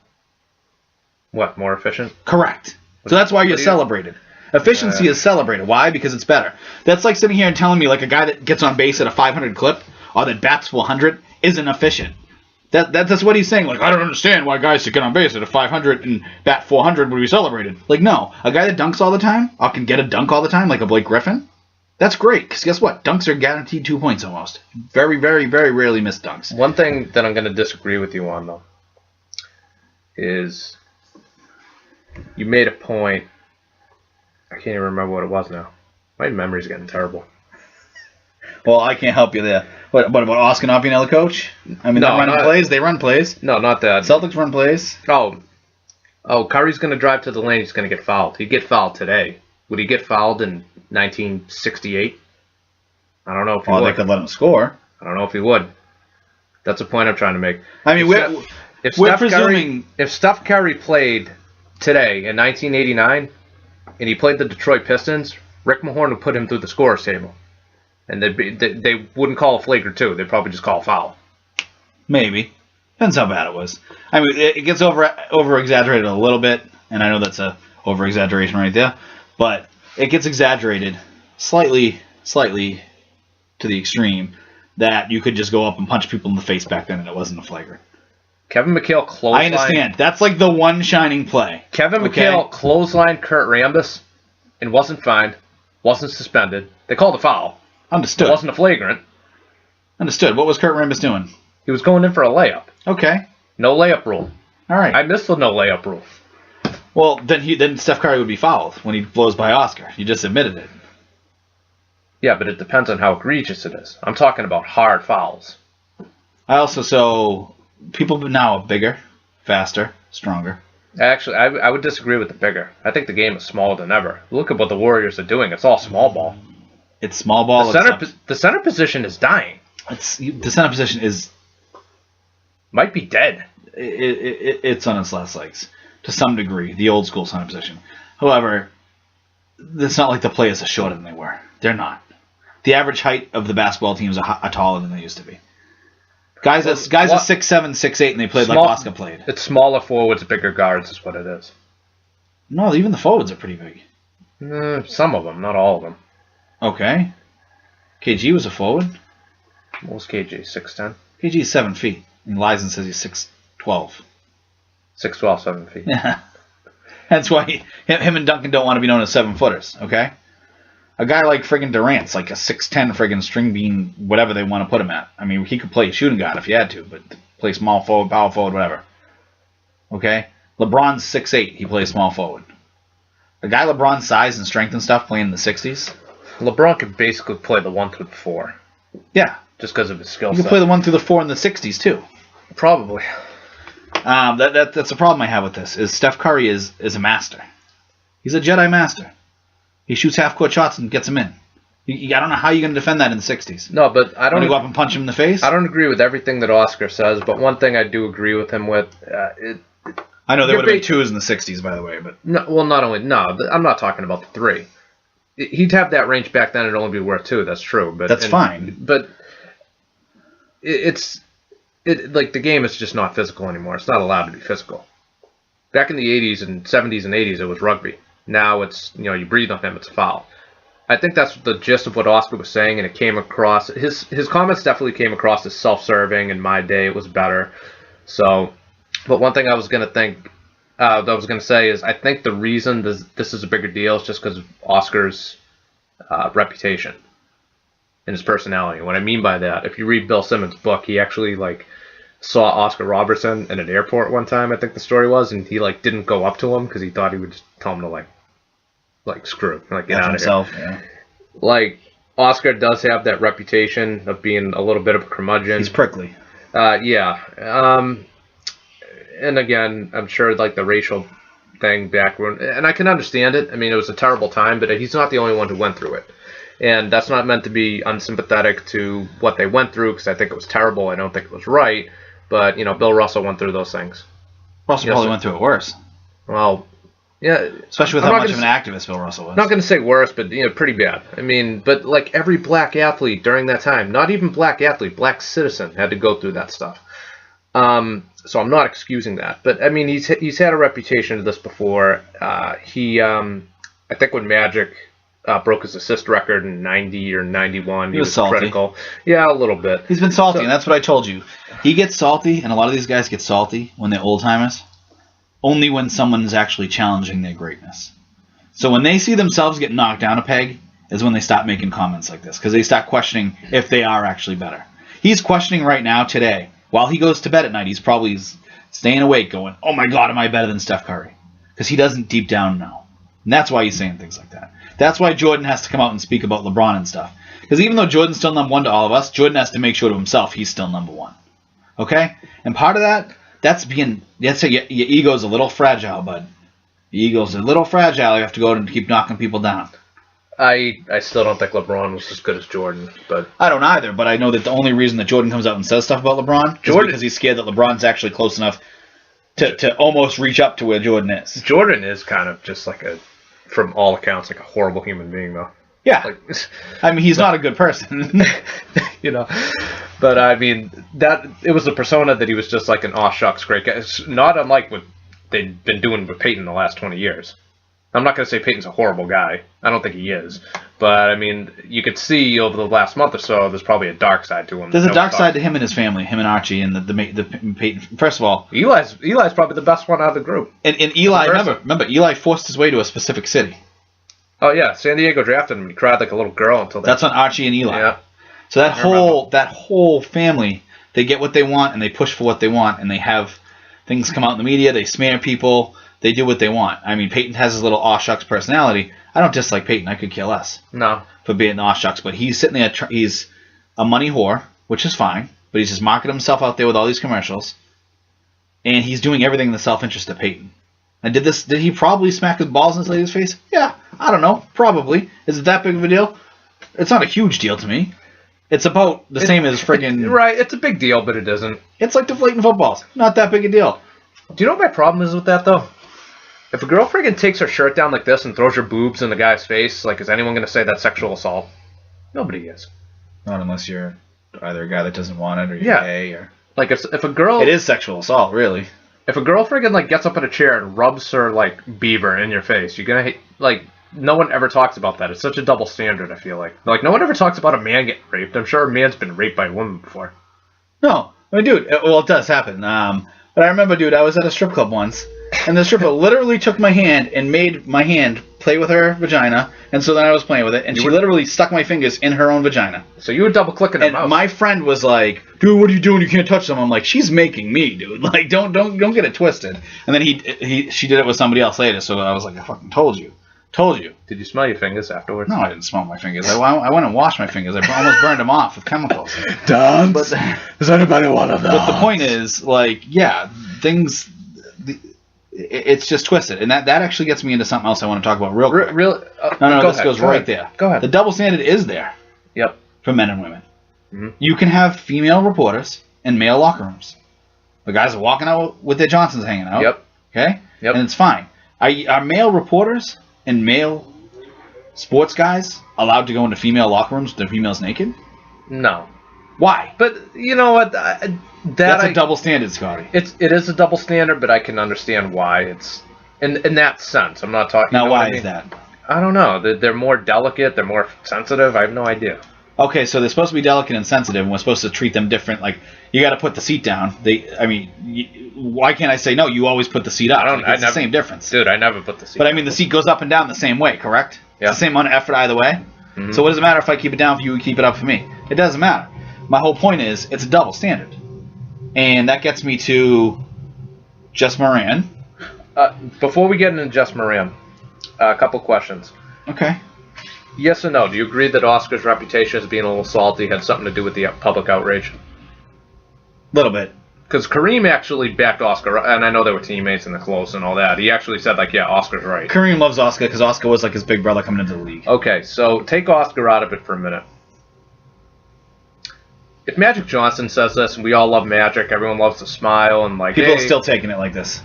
What, more efficient? Correct. So that's why you're celebrated. Efficiency is celebrated. Why? Because it's better. That's like sitting here and telling me like a guy that gets on base at a 500 clip or that bats 400 isn't efficient. That's what he's saying. Like, I don't understand why guys that get on base at a 500 and bat 400 would be celebrated. Like, no. A guy that dunks all the time or can get a dunk all the time, like a Blake Griffin, that's great. Because guess what? Dunks are guaranteed 2 points almost. Very, very, very rarely miss dunks. One thing that I'm going to disagree with you on, though, is you made a point. I can't even remember what it was now. My memory's getting terrible. Well, I can't help you there. What about Oscar not being able to coach? I mean, they run plays. No, not that. Celtics run plays. Oh, Curry's going to drive to the lane. He's going to get fouled. He'd get fouled today. Would he get fouled in 1968? I don't know if he would. They could let him score. I don't know if he would. That's the point I'm trying to make. I mean, we're presuming... If Steph Curry played today in 1989 and he played the Detroit Pistons, Rick Mahorn would put him through the scorer's table. And they wouldn't call a flagrant 2. They'd probably just call a foul. Maybe. Depends how bad it was. I mean, it gets over-exaggerated a little bit, and I know that's a over-exaggeration right there, but it gets exaggerated slightly to the extreme that you could just go up and punch people in the face back then and it wasn't a flagrant. Kevin McHale clotheslined. I understand. That's like the one shining play. Kevin McHale clotheslined Kurt Rambis and wasn't fined, wasn't suspended. They called a foul. Understood. It wasn't a flagrant. Understood. What was Kurt Rambis doing? He was going in for a layup. Okay. No layup rule. All right. I missed the no layup rule. Well, then Steph Curry would be fouled when he blows by Oscar. You just admitted it. Yeah, but it depends on how egregious it is. I'm talking about hard fouls. People now are bigger, faster, stronger. Actually, I would disagree with the bigger. I think the game is smaller than ever. Look at what the Warriors are doing. It's all small ball. It's small ball. The center position is dying. The center position might be dead. It's on its last legs to some degree. The old school center position. However, it's not like the players are shorter than they were. They're not. The average height of the basketball teams are taller than they used to be. Guys are 6'7", 6'8", and they played like Oscar played. It's smaller forwards, bigger guards is what it is. No, even the forwards are pretty big. Some of them, not all of them. Okay. KG was a forward. What was KG? 6'10"? KG is 7 feet. And Lysen says he's 6'12". 6'12", 7 feet. Yeah. That's why him and Duncan don't want to be known as 7-footers, okay? A guy like friggin' Durant's like a 6'10" friggin' string bean, whatever they want to put him at. I mean, he could play shooting guard if he had to, but play small forward, power forward, whatever. Okay? LeBron's 6'8". He plays small forward. A guy LeBron's size and strength and stuff playing in the 60s. LeBron could basically play the 1 through the 4. Yeah. Just because of his skill set. He could play the 1 through the 4 in the 60s, too. Probably. That's the problem I have with this, is Steph Curry is a master. He's a Jedi master. He shoots half-court shots and gets them in. I don't know how you're going to defend that in the 60s. No, but I don't... Go up and punch him in the face? I don't agree with everything that Oscar says, but one thing I do agree with him with, I know there You're would have been ba- twos in the 60s, by the way, but No, well, not only no, I'm not talking about the 3. He'd have that range back then. It'd only be worth 2. That's true, but that's fine. But it's like the game is just not physical anymore. It's not allowed to be physical. Back in the 80s and 70s and 80s, it was rugby. Now it's you breathe on him, it's a foul. I think that's the gist of what Oscar was saying, and it came across. His comments definitely came across as self-serving. In my day, it was better. So, but one thing I was gonna say is I think the reason this is a bigger deal is just because of Oscar's reputation and his personality. What I mean by that, if you read Bill Simmons' book, he actually saw Oscar Robertson in an airport one time. I think the story was, and he didn't go up to him because he thought he would just tell him to screw it, get out himself, of here. Yeah. Oscar does have that reputation of being a little bit of a curmudgeon. He's prickly. Yeah. And again, I'm sure the racial thing back when, and I can understand it. I mean, it was a terrible time, but he's not the only one who went through it. And that's not meant to be unsympathetic to what they went through, because I think it was terrible. I don't think it was right. But, Bill Russell went through those things. Russell probably went through it worse. Well, yeah. Especially with how much of an activist Bill Russell was. Not going to say worse, but, pretty bad. I mean, but every black athlete during that time, not even black athlete, black citizen had to go through that stuff. So I'm not excusing that. But, I mean, he's had a reputation of this before. I think when Magic broke his assist record in 90 or 91, he was salty. Critical. Yeah, a little bit. He's been salty, and that's what I told you. He gets salty, and a lot of these guys get salty when they're old-timers, only when someone's actually challenging their greatness. So when they see themselves get knocked down a peg is when they stop making comments like this, because they start questioning if they are actually better. He's questioning right now, today. While he goes to bed at night, he's probably staying awake going, oh my God, am I better than Steph Curry? Because he doesn't deep down know. And that's why he's saying things like that. That's why Jordan has to come out and speak about LeBron and stuff. Because even though Jordan's still number 1 to all of us, Jordan has to make sure to himself he's still number 1. Okay? And part of that's your ego's a little fragile, bud. Your ego's a little fragile. You have to go and keep knocking people down. I still don't think LeBron was as good as Jordan, but I don't either. But I know that the only reason that Jordan comes out and says stuff about LeBron is because he's scared that LeBron's actually close enough to almost reach up to where Jordan is. Jordan is kind of just from all accounts, a horrible human being, though. Yeah. I mean, he's not a good person. But I mean, it was the persona that he was just an aw shucks great guy. It's not unlike what they've been doing with Peyton the last 20 years. I'm not going to say Peyton's a horrible guy. I don't think he is. But, I mean, you could see over the last month or so, there's probably a dark side to him. There's a dark side to him and his family, him and Archie and the Peyton. First of all, Eli's probably the best one out of the group. And Eli, remember, Eli forced his way to a specific city. Oh, yeah. San Diego drafted him. He cried like a little girl until then. That's on Archie and Eli. Yeah. So that whole family, they get what they want and they push for what they want, and they have things come out in the media, they smear people. They do what they want. I mean, Peyton has his little aw shucks personality. I don't dislike Peyton. I could care less. No. For being aw shucks, but he's sitting there. He's a money whore, which is fine. But he's just marketing himself out there with all these commercials, and he's doing everything in the self-interest of Peyton. And did he probably smack his balls in this lady's face? Yeah, I don't know. Probably. Is it that big of a deal? It's not a huge deal to me. It's about the same as friggin' right. It's a big deal, but it isn't. It's like deflating footballs. Not that big a deal. Do you know what my problem is with that, though? If a girl friggin' takes her shirt down like this and throws her boobs in the guy's face, is anyone going to say that's sexual assault? Nobody is. Not unless you're either a guy that doesn't want it or you're gay or... if a girl... It is sexual assault, really. If a girl friggin' gets up in a chair and rubs her, beaver in your face, you're going to no one ever talks about that. It's such a double standard, I feel like. No one ever talks about a man getting raped. I'm sure a man's been raped by a woman before. No. I mean, dude, it does happen. But I remember, dude, I was at a strip club once, and the stripper literally took my hand and made my hand play with her vagina, and so then I was playing with it, and she literally stuck my fingers in her own vagina. So you were double-clicking her mouth. And my friend was like, dude, what are you doing? You can't touch them. I'm like, she's making me, dude. Don't get it twisted. And then she did it with somebody else later, so I was like, I fucking told you. Told you. Did you smell your fingers afterwards? No, I didn't smell my fingers. I went and washed my fingers. I almost burned them off with chemicals. Does anybody want to know? But the point is, things... It's just twisted. And that actually gets me into something else I want to talk about real quick. This goes right there. Go ahead. The double standard is there. Yep. For men and women. Mm-hmm. You can have female reporters in male locker rooms. The guys are walking out with their Johnsons hanging out. Yep. Okay? Yep. And it's fine. Are male reporters and male sports guys allowed to go into female locker rooms with their females naked? No. Why? But you know what? That's a double standard, Scotty. It is a double standard, but I can understand why it's in that sense. I'm not talking. Now, why is that? I don't know. They're more delicate. They're more sensitive. I have no idea. Okay, so they're supposed to be delicate and sensitive, and we're supposed to treat them different. Like, you got to put the seat down. Why can't I say no? You always put the seat up. It's the same difference, dude. I never put the seat. But I mean, the seat goes up and down the same way, correct? Yeah. It's the same amount of effort either way. Mm-hmm. So what does it matter if I keep it down for you and keep it up for me? It doesn't matter. My whole point is it's a double standard, and that gets me to Jess Moran. Before we get into Jess Moran, a couple questions. Okay. Yes or no? Do you agree that Oscar's reputation as being a little salty had something to do with the public outrage? A little bit. Because Kareem actually backed Oscar, and I know they were teammates and they're close and all that. He actually said, like, yeah, Oscar's right. Kareem loves Oscar because Oscar was like his big brother coming into the league. Okay, so take Oscar out of it for a minute. If Magic Johnson says this, and we all love Magic, everyone loves to smile, and like people are still taking it like this.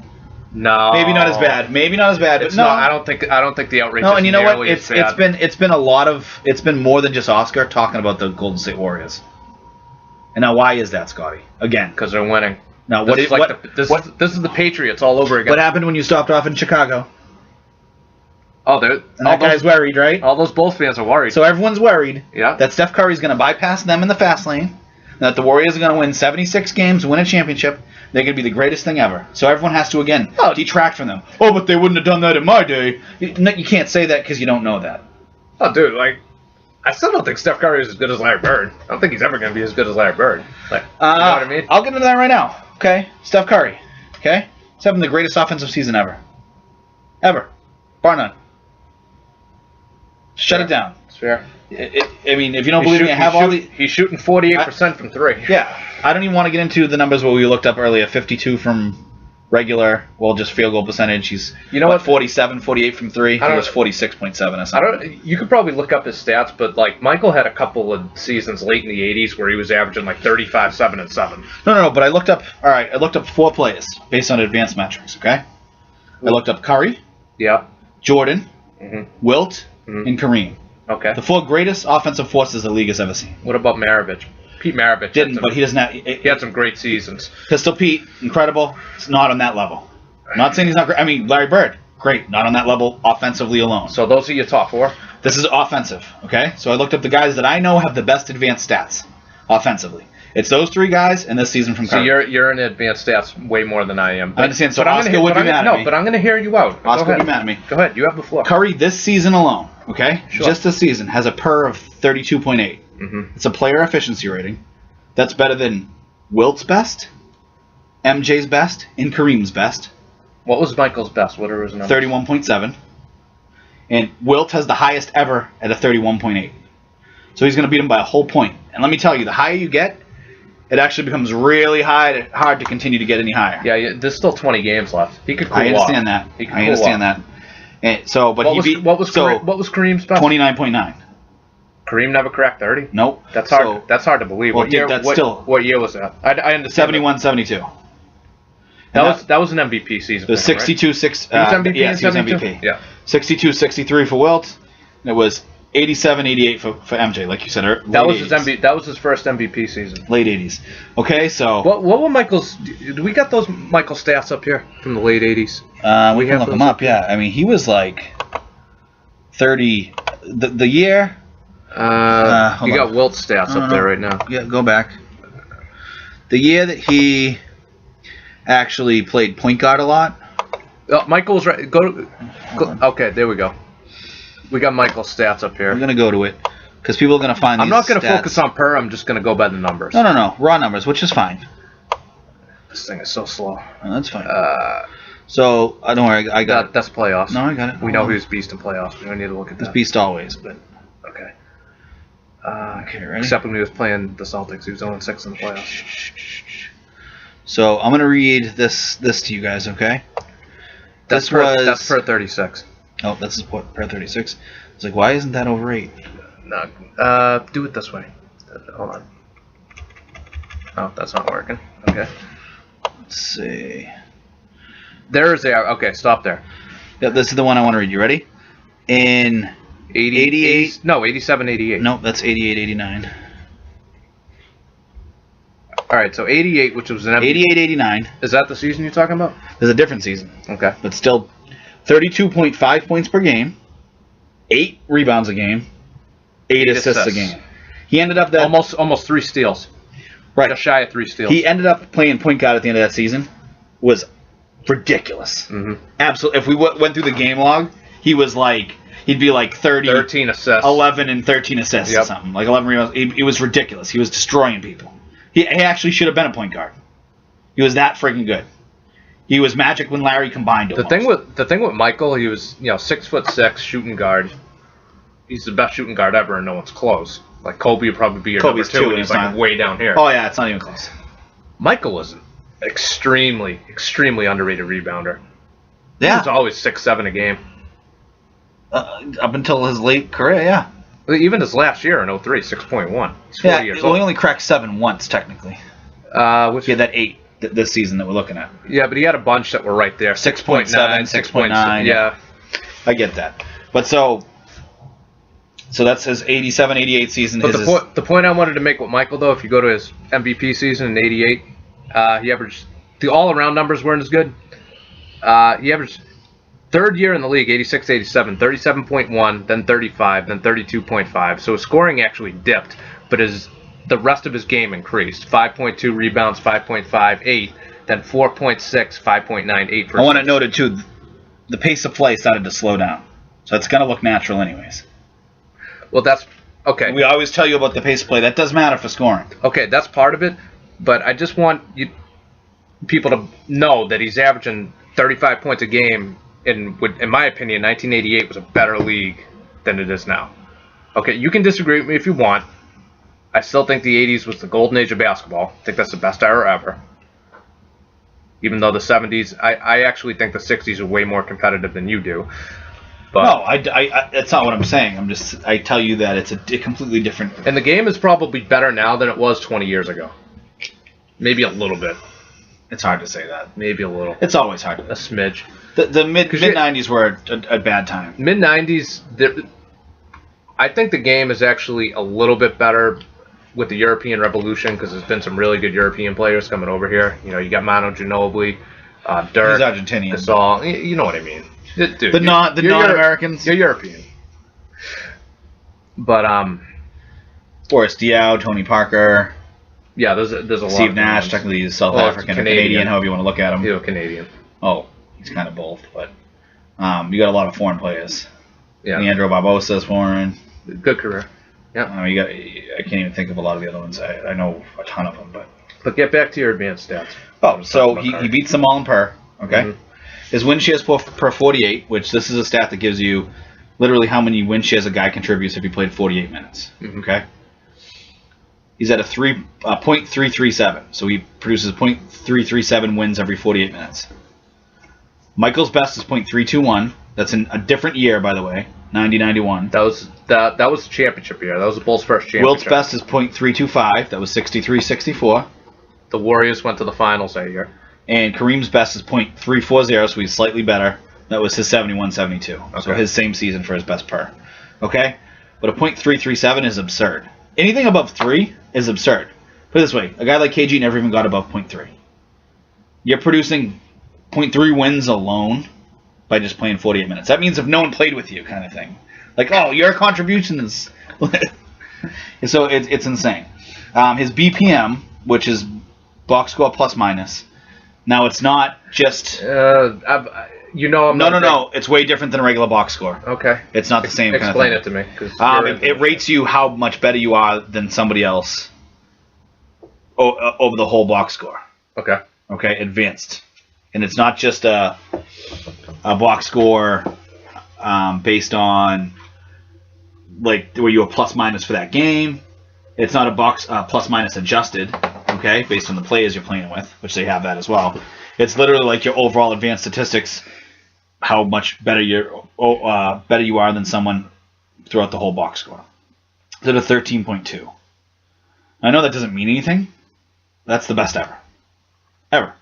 No, maybe not as bad. Maybe not as bad. It's but no, not. I don't think the outrage. No, is and you know what? nearly as bad. It's been a lot of. It's been more than just Oscar talking about the Golden State Warriors. And now, why is that, Scotty? Again, because they're winning. Now, this is the Patriots all over again. What happened when you stopped off in Chicago? Oh, and that guy's worried, right? All those Bulls fans are worried. So everyone's worried. Yeah. That Steph Curry's going to bypass them in the fast lane. That the Warriors are going to win 76 games, win a championship. They're going to be the greatest thing ever. So everyone has to, again, detract from them. Oh, but they wouldn't have done that in my day. You can't say that because you don't know that. Oh, dude, I still don't think Steph Curry is as good as Larry Bird. I don't think he's ever going to be as good as Larry Bird. You know what I mean? I'll get into that right now. Okay? Steph Curry. Okay? He's having the greatest offensive season ever. Ever. Bar none. Shut it down. It's fair. I mean, if you don't believe me, he's shooting 48% from three. Yeah. I don't even want to get into the numbers what we looked up earlier. 52 from regular, just field goal percentage. He's 47, 48 from three. He was 46.7 or something. You could probably look up his stats, but Michael had a couple of seasons late in the 80s where he was averaging 35, 7, and 7. No, but I looked up 4 players based on advanced metrics, okay? I looked up Curry. Yeah. Jordan. Mm-hmm. Wilt. Mm-hmm. And Kareem. Okay. The 4 greatest offensive forces the league has ever seen. What about Maravich? Pete Maravich didn't, but he doesn't have. He had some great seasons. Pistol Pete, incredible. It's not on that level. I'm not saying he's not great. I mean, Larry Bird, great. Not on that level offensively alone. So those are your top 4? This is offensive, okay? So I looked up the guys that I know have the best advanced stats offensively. It's those 3 guys and this season from Curry. So you're in advanced stats way more than I am. I understand. So Oscar would be mad at me. No, but I'm going to hear you out. Oscar would be mad at me. Go ahead. You have the floor. Curry this season alone, okay? Sure. Just this season, has a PER of 32.8. Mm-hmm. It's a player efficiency rating. That's better than Wilt's best, MJ's best, and Kareem's best. What was Michael's best? What are his numbers? 31.7. And Wilt has the highest ever at a 31.8. So he's going to beat him by a whole point. And let me tell you, the higher you get, it actually becomes really hard to continue to get any higher. Yeah, there's still 20 games left. He could cool off. I understand that. I understand that. And so, but what was Kareem's best? 29.9. Kareem never cracked 30? Nope. That's hard. That's hard to believe. Well, what year was that? I understand. 71-72. That was an MVP season. It was 62-6. MVP yes, he was MVP. Yeah. 62-63 for Wilt. And it was 87-88 for MJ, like you said. That was his first MVP season. Late 80s. Okay, so what were Michael's? Do we got those Michael stats up here from the late 80s? We can look them up. Yeah, I mean he was like 30. The year. You got Wilt's stats up there right now. Yeah, go back. The year that he actually played point guard a lot. Michael's right. Okay, there we go. We got Michael's stats up here. I'm gonna go to it because people are gonna find. I'm not gonna focus on per. I'm just gonna go by the numbers. No. Raw numbers, which is fine. This thing is so slow. No, that's fine. So don't worry, I got it. That's playoffs. No, I got it. We know who's beast in playoffs. We don't need to look at that. He's beast always, but okay. Okay, ready? Except when he was playing the Celtics, he was 0-6 in the playoffs. So I'm gonna read this to you guys, okay? That's per 36. Oh, this is what per 36. It's like, why isn't that over 8? No, do it this way. Hold on. Oh, that's not working. Okay. Let's see. There's a okay. Stop there. Yeah, this is the one I want to read. You ready? In 88. No, 87, 88. No, that's 88, 89. All right, so 88, which was an 88, 89. Is that the season you're talking about? There's a different season. Okay. But still 32.5 points per game, 8 rebounds a game, 8 assists a game. He ended up that almost 3 steals. Right. Just shy of 3 steals. He ended up playing point guard at the end of that season. Was ridiculous. Mm-hmm. Absolutely. If we went through the game log, he was like, he'd be like 13 assists. 11 and 13 assists or something. Like 11 rebounds. It was ridiculous. He was destroying people. He actually should have been a point guard. He was that freaking good. He was magic when Larry combined. The thing with Michael, he was 6'6" shooting guard. He's the best shooting guard ever, and no one's close. Like Kobe would probably be your number 2, and he's like way down here. Oh yeah, it's not even close. Michael was an extremely underrated rebounder. Yeah, he was always 6'7" a game. Up until his late career, yeah. Even his last year in 03, 6.1. He's 40 years old. He only cracked 7 once, technically. He had that 8 this season that we're looking at. Yeah, but he had a bunch that were right there. 6.7, 6.9. Yeah. I get that. But so that's his 87, 88 season. But the point I wanted to make with Michael, though, if you go to his MVP season in 88, he averaged, the all-around numbers weren't as good. He averaged, third year in the league, 86, 87, 37.1, then 35, then 32.5. So his scoring actually dipped, but the rest of his game increased. 5.2 rebounds, 5.5, 8, then 4.6, 5.9, 8. I want to note it, too, the pace of play started to slow down. So it's going to look natural anyways. Well, that's, okay. We always tell you about the pace of play. That does matter for scoring. Okay, that's part of it, but I just want people to know that he's averaging 35 points a game. In my opinion, 1988 was a better league than it is now. Okay, you can disagree with me if you want. I still think the 80s was the golden age of basketball. I think that's the best era ever. Even though the 70s, I actually think the 60s are way more competitive than you do. But, no, I that's not what I'm saying. I tell you that it's a completely different. And the game is probably better now than it was 20 years ago. Maybe a little bit. It's hard to say that. Maybe a little. It's always hard. A smidge. The mid 90s were a bad time. Mid 90s, I think the game is actually a little bit better with the European Revolution because there's been some really good European players coming over here. You got Manu Ginobili, Dirk. He's Argentinian. Gasol. You know what I mean. Dude, the non-Americans. You're European. But Boris Diaw, Tony Parker. Yeah, there's a lot. Steve Nash, technically he's South African, Canadian, however you want to look at him. He's Canadian. Oh, he's kind of both, but you got a lot of foreign players. Yeah. Leandro Barbosa is foreign. Good career. Yeah. I can't even think of a lot of the other ones. I know a ton of them, but get back to your advanced stats. Oh, so he beats them all in per. Okay. Mm-hmm. His win shares per 48, which this is a stat that gives you literally how many win shares a guy contributes if he played 48 minutes. Mm-hmm. Okay. He's at a 0.337, so he produces 0.337 wins every 48 minutes. Michael's best is 0.321. That's in a different year, by the way, 90-91. That was the championship year. That was the Bulls' first championship. Wilt's best is 0.325. That was 63-64. The Warriors went to the finals that year. And Kareem's best is .340, so he's slightly better. That was his 71-72. Okay. So his same season for his best per. Okay? But a .337 is absurd. Anything above 3 is absurd. Put it this way, a guy like KG never even got above 0.3. You're producing 0.3 wins alone by just playing 48 minutes. That means if no one played with you kind of thing. Like, oh, your contribution is... So it's insane. His BPM, which is box score plus minus. Now, it's not just... No. It's way different than a regular box score. Okay. It's not the same kind of thing. Explain it to me. It rates you how much better you are than somebody else over the whole box score. Okay. Okay, advanced. And it's not just a box score based on, like, where you have plus minus for that game. It's not a box plus minus adjusted, okay, based on the players you're playing with, which they have that as well. It's literally like your overall advanced statistics, how much better you are than someone throughout the whole box score. So to 13.2. I know that doesn't mean anything. That's the best ever. Ever.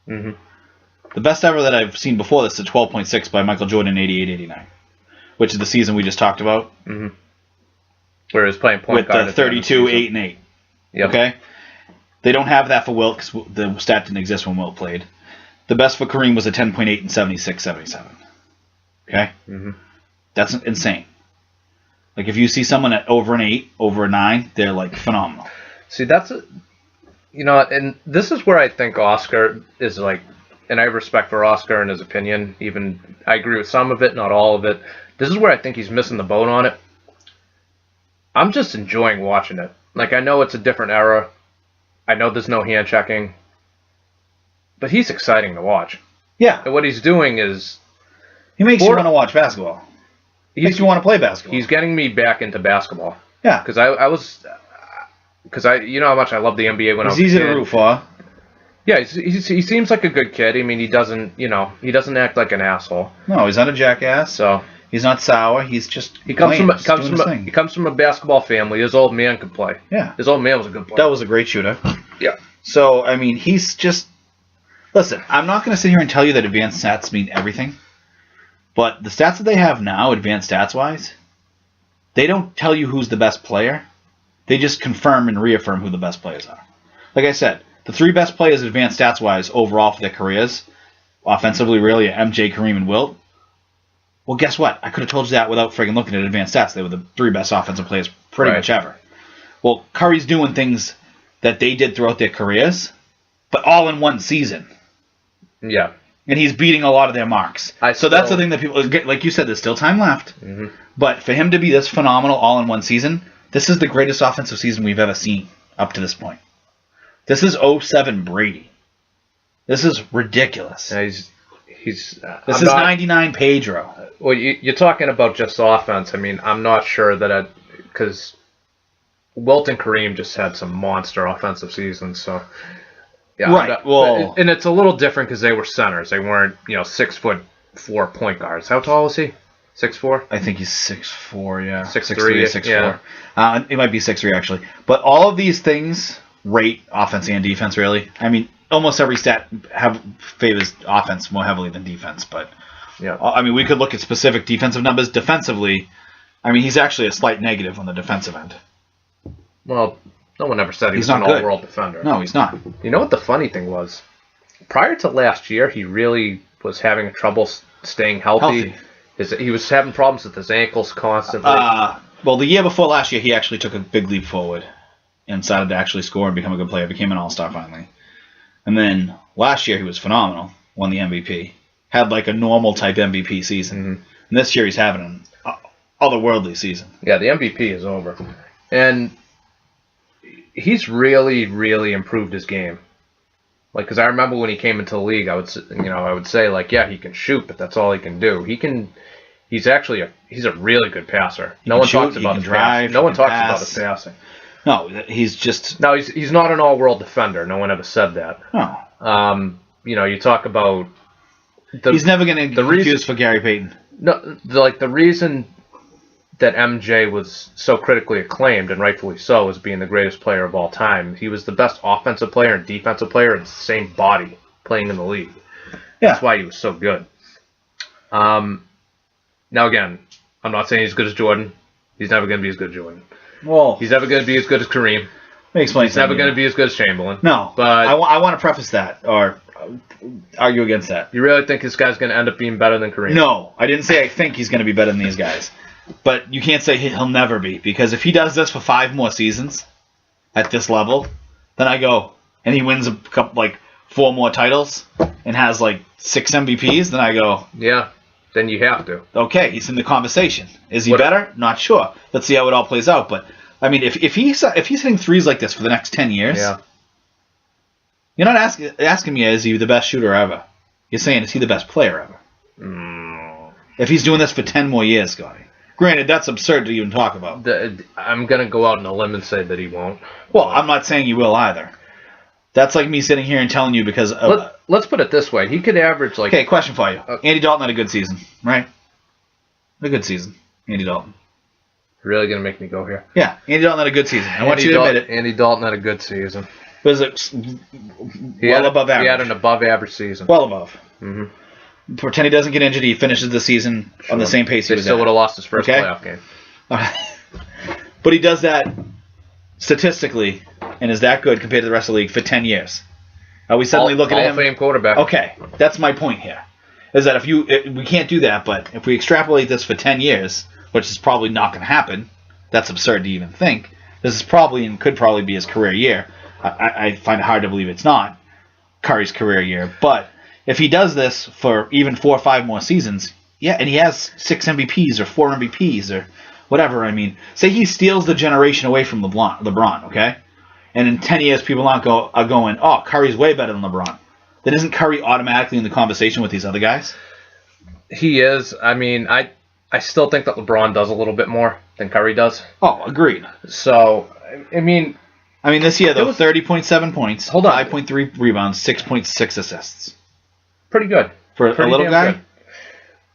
Mm-hmm. The best ever that I've seen before this is a 12.6 by Michael Jordan in 88-89, which is the season we just talked about. Mm-hmm. Where he was playing point with guard the 32, 8, and 8. Yep. Okay? They don't have that for Wilt because the stat didn't exist when Wilt played. The best for Kareem was a 10.8 and 76, 77. Okay? Mm-hmm. That's insane. Like, if you see someone at over an 8, over a 9, they're, like, phenomenal. See, and this is where I think Oscar is, like, and I have respect for Oscar and his opinion. Even I agree with some of it, not all of it. This is where I think he's missing the boat on it. I'm just enjoying watching it. Like, I know it's a different era. I know there's no hand checking. But he's exciting to watch. Yeah. And what he's doing is... He makes you want to watch basketball. He makes you want to play basketball. He's getting me back into basketball. Yeah. Because you know how much I love the NBA when I was a kid. He's easy to root for. Yeah, he seems like a good kid. I mean, he doesn't act like an asshole. No, he's not a jackass. So he's not sour. He's just he comes from a basketball family. His old man could play. Yeah, his old man was a good player. That was a great shooter. Yeah. So I mean, he's just. Listen, I'm not going to sit here and tell you that advanced stats mean everything, but the stats that they have now, advanced stats wise, they don't tell you who's the best player. They just confirm and reaffirm who the best players are. Like I said, the 3 best players advanced stats-wise overall for their careers, offensively really, MJ, Kareem, and Wilt. Well, guess what? I could have told you that without friggin' looking at advanced stats. They were the 3 best offensive players pretty much ever. Well, Curry's doing things that they did throughout their careers, but all in one season. Yeah. And he's beating a lot of their marks. So that's the thing that people... Like you said, there's still time left. Mm-hmm. But for him to be this phenomenal all in one season... This is the greatest offensive season we've ever seen up to this point. This is 07 Brady. This is ridiculous. Yeah, this is 99 Pedro. Well, you're talking about just offense. I mean, I'm not sure that because Wilt and Kareem just had some monster offensive seasons. So yeah, right. And it's a little different because they were centers. They weren't 6'4" point guards. How tall was he? 6'4"? I think he's 6'4", yeah. 6'3", 6'4". Yeah. It might be 6'3", actually. But all of these things rate offense and defense, really. I mean, almost every stat favors offense more heavily than defense. But, yeah. I mean, we could look at specific defensive numbers. Defensively, I mean, he's actually a slight negative on the defensive end. Well, no one ever said he was an all-world defender. No, he's not. You know what the funny thing was? Prior to last year, he really was having trouble staying healthy. He was having problems with his ankles constantly. Well, the year before last year, he actually took a big leap forward and started to actually score and become a good player. Became an all-star finally. And then last year, he was phenomenal. Won the MVP. Had like a normal-type MVP season. Mm-hmm. And this year, he's having an otherworldly season. Yeah, the MVP is over. And he's really, really improved his game. Like, because I remember when he came into the league, I would say, like, yeah, he can shoot, but that's all he can do. He's a really good passer. No one talks about his passing. No one talks about his passing. No, he's not an all-world defender. No one ever said that. No. You talk about he's never going to get confused for Gary Payton. No, the reason that MJ was so critically acclaimed, and rightfully so, as being the greatest player of all time. He was the best offensive player and defensive player in the same body playing in the league. Yeah. That's why he was so good. Now, again, I'm not saying he's as good as Jordan. He's never going to be as good as Jordan. Well, he's never going to be as good as Kareem. He's never going to be as good as Chamberlain. No, but I want to preface that, or argue against that. You really think this guy's going to end up being better than Kareem? No, I didn't say I think he's going to be better than these guys. But you can't say he'll never be, because if he does this for 5 more seasons at this level, then I go, and he wins a couple, like 4 more titles and has like 6 MVPs, then I go, yeah, then you have to. Okay, he's in the conversation. Is he better? Not sure. Let's see how it all plays out. But I mean, if he's hitting threes like this for the next 10 years, yeah. You're not asking me, is he the best shooter ever? You're saying, is he the best player ever? If he's doing this for 10 more years, Scotty. Granted, that's absurd to even talk about. I'm going to go out on a limb and say that he won't. Well, I'm not saying you will either. That's like me sitting here and telling you because of... Let's put it this way. He could average like... Okay, question for you. Andy Dalton had a good season, right? A good season. Andy Dalton. You're really going to make me go here? Yeah, Andy Dalton had a good season. I want you to admit it. Andy Dalton had a good season. Was it above average? He had an above average season. Well above. Mm-hmm. Pretend he doesn't get injured. He finishes the season on the same pace he was They still at. would have lost his first Okay. playoff game. But he does that statistically and is that good compared to the rest of the league for 10 years. Are we suddenly looking at Hall him? of Fame quarterback. Okay, that's my point here. Is that we can't do that, but if we extrapolate this for 10 years, which is probably not going to happen, that's absurd to even think. This is probably and could probably be his career year. I find it hard to believe it's not Curry's career year. But if he does this for even 4 or 5 more seasons, yeah, and he has 6 MVPs or 4 MVPs or whatever, I mean, say he steals the generation away from LeBron, okay? And in 10 years, people are going, oh, Curry's way better than LeBron. Then isn't Curry automatically in the conversation with these other guys? He is. I mean, I still think that LeBron does a little bit more than Curry does. Oh, agreed. So, I mean, this year, though, 30.7 points, hold on, 5.3 rebounds, 6.6 assists. Pretty good. For a little guy? Good.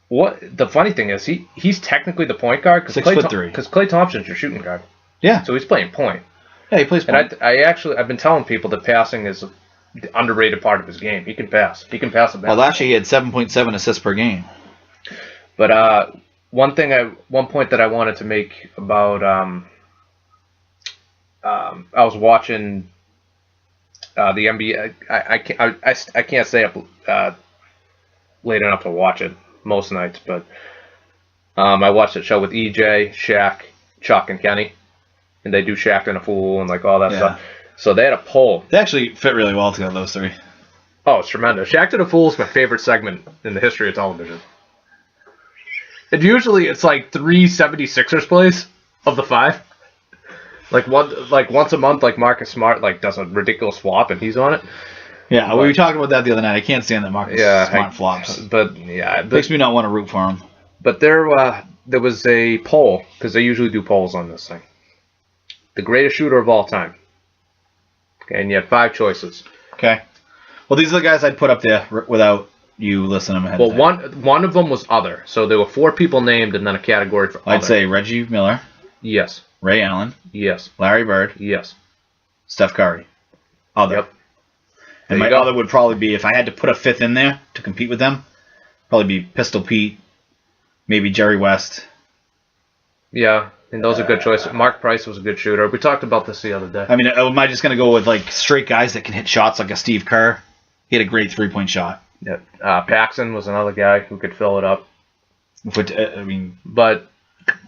What the funny thing is, he's technically the point guard because 6'3". Because Klay Thompson's your shooting guard. Yeah. So he's playing point. Yeah, he plays point. And I've been telling people that passing is the underrated part of his game. He can pass. He can pass a Well, last year he had 7.7 assists per game. But one point that I wanted to make about I was watching the NBA. I can't stay up late enough to watch it most nights, but I watched that show with EJ, Shaq, Chuck, and Kenny, and they do Shaq and a Fool and like all that stuff. So they had a poll. They actually fit really well together, those three. Oh, it's tremendous. Shaq to the Fool is my favorite segment in the history of television. And usually it's like 3 76ers plays of the 5. Like once a month, like Marcus Smart does a ridiculous flop and he's on it. Yeah, we were talking about that the other night. I can't stand that Marcus Smart flops. But yeah, it makes me not want to root for him. But there was a poll because they usually do polls on this thing. The greatest shooter of all time. Okay, and you had 5 choices. Okay. Well, these are the guys I'd put up there without you listening ahead. Well, one of them was other. So there were 4 people named and then a category for other. I'd say Reggie Miller. Yes. Ray Allen. Yes. Larry Bird. Yes. Steph Curry. Other. Yep. And my other would probably be, if I had to put a 5th in there to compete with them, probably be Pistol Pete, maybe Jerry West. Yeah, and those are good choices. Mark Price was a good shooter. We talked about this the other day. I mean, am I just going to go with like straight guys that can hit shots like a Steve Kerr? He had a great 3-point shot. Yeah. Paxson was another guy who could fill it up. But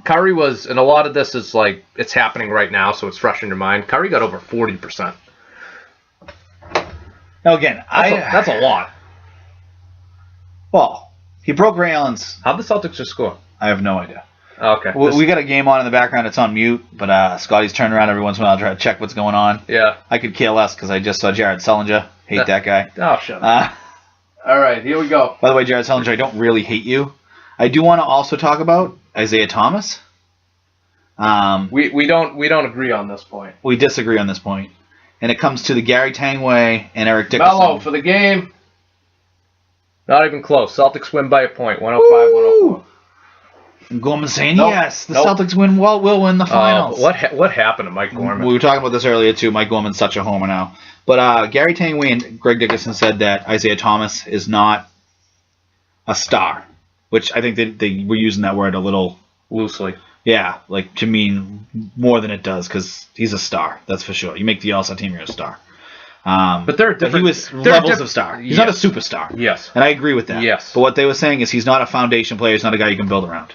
Curry was, and a lot of this is like, it's happening right now, so it's fresh in your mind. Curry got over 40%. Now again, that's a lot. Well, he broke Ray Allen's. How'd the Celtics just score? I have no idea. Okay. We got a game on in the background. It's on mute, but Scotty's turning around every once in a while to try to check what's going on. Yeah. I could care less because I just saw Jared Sullinger. Hate that guy. Oh, shut up. All right, here we go. By the way, Jared Sullinger, I don't really hate you. I do want to also talk about Isaiah Thomas. We don't agree on this point. We disagree on this point. And it comes to the Gary Tangway and Eric Dickerson. Mello for the game. Not even close. Celtics win by a point, 105-104. Gorman saying, yes, the Celtics will win the finals. What happened to Mike Gorman? We were talking about this earlier, too. Mike Gorman's such a homer now. But Gary Tangway and Greg Dickerson said that Isaiah Thomas is not a star, which I think they were using that word a little loosely. Yeah, like to mean more than it does, because he's a star, that's for sure. You make the All-Star team, you're a star. But there are different. He was levels of star. He's not a superstar. Yes. And I agree with that. Yes. But what they were saying is he's not a foundation player. He's not a guy you can build around.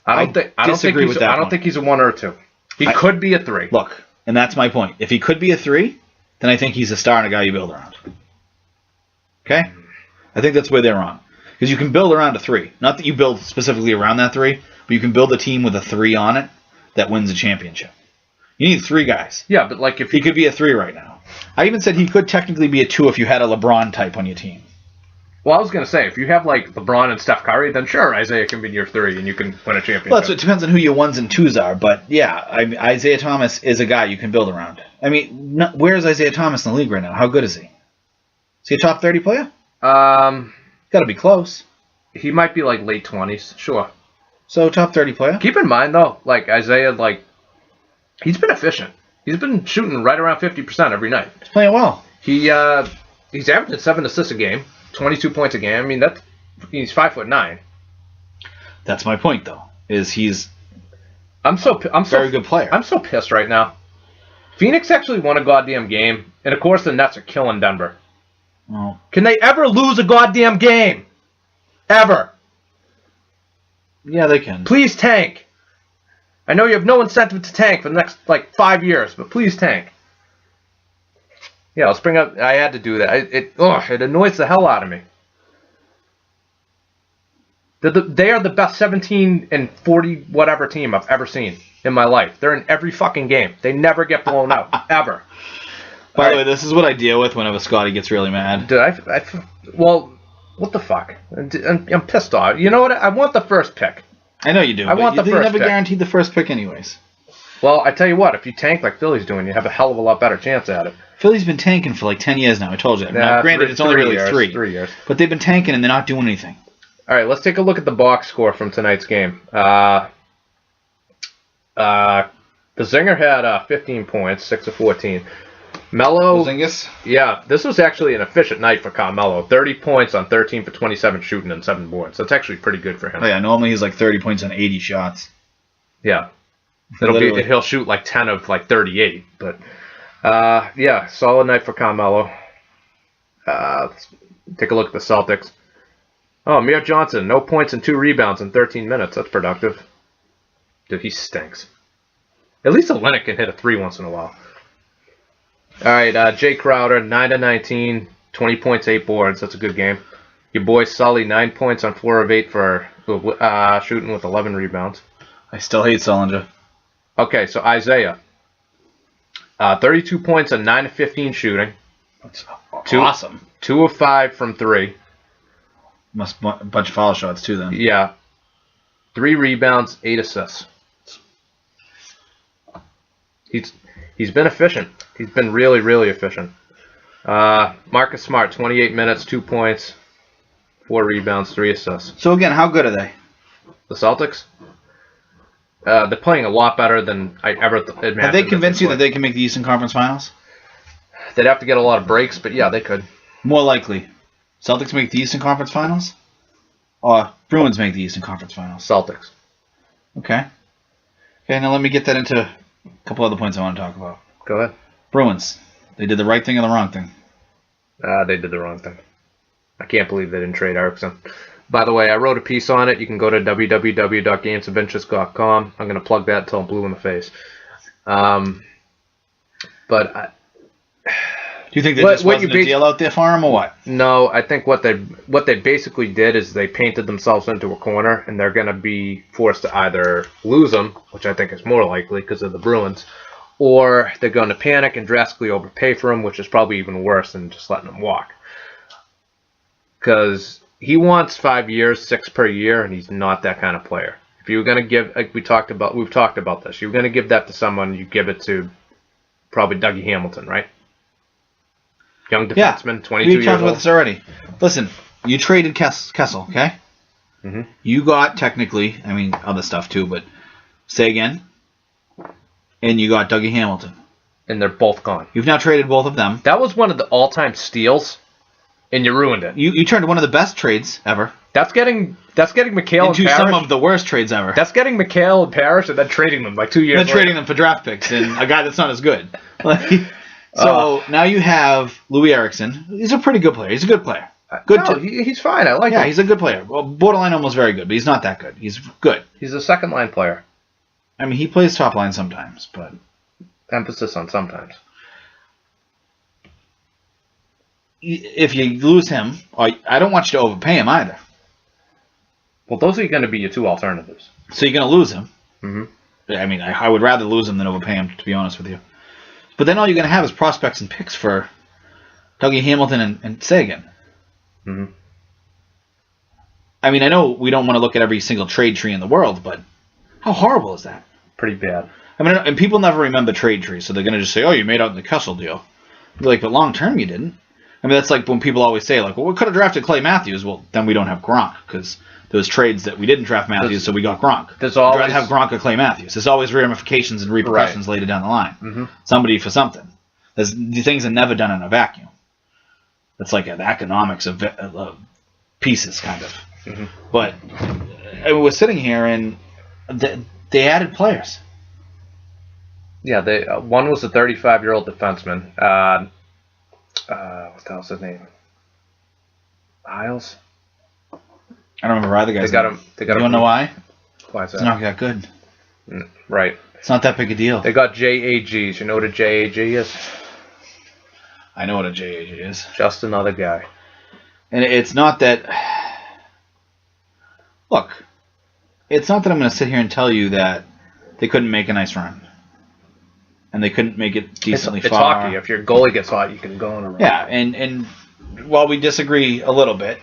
I don't think he's a 1 or a 2. He could be a 3. Look, and that's my point. If he could be a 3, then I think he's a star and a guy you build around. Okay? I think that's where they're wrong. Because you can build around a 3. Not that you build specifically around that 3, but you can build a team with a 3 on it that wins a championship. You need 3 guys. Yeah, but like if he could be a 3 right now. I even said he could technically be a 2 if you had a LeBron type on your team. Well, I was going to say, if you have like LeBron and Steph Curry, then sure, Isaiah can be your 3 and you can win a championship. Well, it depends on who your 1s and 2s are, but yeah, Isaiah Thomas is a guy you can build around. I mean, where is Isaiah Thomas in the league right now? How good is he? Is he a top 30 player? Got to be close. He might be like late 20s, sure. So top 30 player. Keep in mind though, like Isaiah, like he's been efficient. He's been shooting right around 50% every night. He's playing well. He's averaging 7 assists a game, 22 points a game. I mean, he's 5'9". That's my point, though. He's I'm very good player. I'm so pissed right now. Phoenix actually won a goddamn game, and of course the Nets are killing Denver. Well, Can they ever lose a goddamn game? Ever? yeah, they can. Please tank. I know you have no incentive to tank for the next 5 years, but please tank. Yeah, let's bring up. I had to do that. It annoys the hell out of me. They are the best 17 and 40 whatever team I've ever seen in my life. They're in every fucking game. They never get blown out ever. By the way, this is what I deal with whenever Scotty gets really mad. Well, what the fuck? I'm pissed off. You know what? I want the first pick. I know you do. I want the they first never pick. guaranteed the first pick anyways. Well, I tell you what. If you tank like Philly's doing, you have a hell of a lot better chance at it. Philly's been tanking for 10 years now. I told you that. Now, granted, it's only really 3. 3 years. But they've been tanking and they're not doing anything. All right, let's take a look at the box score from tonight's game. The Zinger had 15 points, 6 of 14. Melo, Porzingis? yeah, this was actually an efficient night for Carmelo. 30 points on 13 for 27 shooting and 7 boards. That's actually pretty good for him. Oh, yeah, normally he's 30 points on 80 shots. Yeah. Literally. He'll shoot 10 of 38. But, yeah, solid night for Carmelo. Let's take a look at the Celtics. Oh, Amir Johnson, no points and 2 rebounds in 13 minutes. That's productive. Dude, he stinks. At least Olynyk can hit a 3 once in a while. All right, Jay Crowder, 9 of 19, 20 points, 8 boards. That's a good game. Your boy Sully, 9 points on 4 of 8 for shooting with 11 rebounds. I still hate Sullinger. Okay, so Isaiah, 32 points on 9 of 15 shooting. That's Awesome. 2 of 5 from 3. Must a bunch of foul shots too then. Yeah. 3 rebounds, 8 assists. He's been efficient. He's been really, really efficient. Marcus Smart, 28 minutes, 2 points, 4 rebounds, 3 assists. So again, how good are they? The Celtics? They're playing a lot better than I ever imagined. Have they convinced you that they can make the Eastern Conference Finals? They'd have to get a lot of breaks, but yeah, they could. More likely, Celtics make the Eastern Conference Finals, or Bruins make the Eastern Conference Finals. Celtics. Okay. Okay, now let me get that into a couple other points I want to talk about. Go ahead. Bruins. They did the right thing or the wrong thing? They did the wrong thing. I can't believe they didn't trade Erickson. By the way, I wrote a piece on it. You can go to www.gamesofventress.com. I'm going to plug that until I'm blue in the face. But do you think there just wasn't a deal out there for him, or what? No, I think what they basically did is they painted themselves into a corner, and they're going to be forced to either lose him, which I think is more likely because of the Bruins, or they're going to panic and drastically overpay for him, which is probably even worse than just letting him walk. Because he wants 5 years, 6 per year, and he's not that kind of player. If you were going to give, like we've talked about this, you were going to give that to someone, you give it to probably Dougie Hamilton, right? Young defenseman, 22 years old. We've talked about this already. Listen, you traded Kessel, okay? Mm-hmm. You got technically, I mean, other stuff too, but say again. And you got Dougie Hamilton. And they're both gone. You've now traded both of them. That was one of the all-time steals, and you ruined it. You turned one of the best trades ever. That's getting McHale and Into Parrish. some of the worst trades ever. That's getting McHale and Parrish and then trading them 2 years And then later. trading them for draft picks and a guy that's not as good. So now you have Louis Erickson. He's a pretty good player. He's a good player. He's fine. I like him. Yeah, he's a good player. Well, borderline almost very good, but he's not that good. He's good. He's a second-line player. I mean, he plays top line sometimes, but... Emphasis on sometimes. If you lose him, I don't want you to overpay him either. Well, those are going to be your 2 alternatives. So you're going to lose him. Mm-hmm. I mean, I would rather lose him than overpay him, to be honest with you. But then all you're going to have is prospects and picks for Dougie Hamilton and Sagan. Mm-hmm. I mean, I know we don't want to look at every single trade tree in the world, but how horrible is that? Pretty bad. I mean, and people never remember trade trees, so they're going to just say, oh, you made out in the Kessel deal. Be like, but long term you didn't. I mean, that's like when people always say, like, well, we could have drafted Clay Matthews. Well, then we don't have Gronk, because those trades that we didn't draft Matthews, so we got Gronk. There's We'd always rather have Gronk or Clay Matthews. There's always ramifications and repercussions later down the line. Mm-hmm. Somebody for something. The things are never done in a vacuum. It's like the economics of pieces, kind of. Mm-hmm. But we're sitting here, and they added players. Yeah, they one was a 35-year-old defenseman. What the hell's his name? Hiles. I don't remember either guy's They got name. him. They got You him. want to know why? Why is It's that? not that good. Right. It's not that big a deal. They got JAGs. You know what a JAG is? I know what a JAG is. Just another guy. And it's not that... Look, it's not that I'm going to sit here and tell you that they couldn't make a nice run. And they couldn't make it decently It's far. hockey. If your goalie gets hot, you can go on a run. Yeah, and while we disagree a little bit,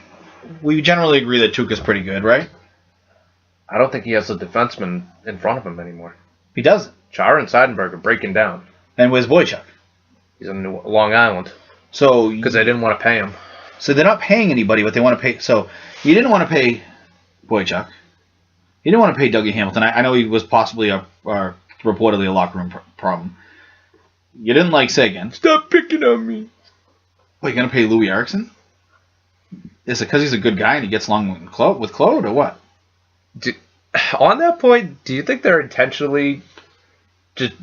we generally agree that Tuukka's pretty good, right? I don't think he has a defenseman in front of him anymore. He doesn't. Chara and Seidenberg are breaking down. And where's Boychuk? He's in Long Island So because they didn't want to pay him. So they're not paying anybody, but they want to pay. So you didn't want to pay Boychuk. You didn't want to pay Dougie Hamilton. I know he was possibly reportedly a locker room problem. You didn't like Seguin. Stop picking on me. What, you going to pay Louis Eriksson? Is it because he's a good guy and he gets along with Claude, or what? On that point, do you think they're intentionally just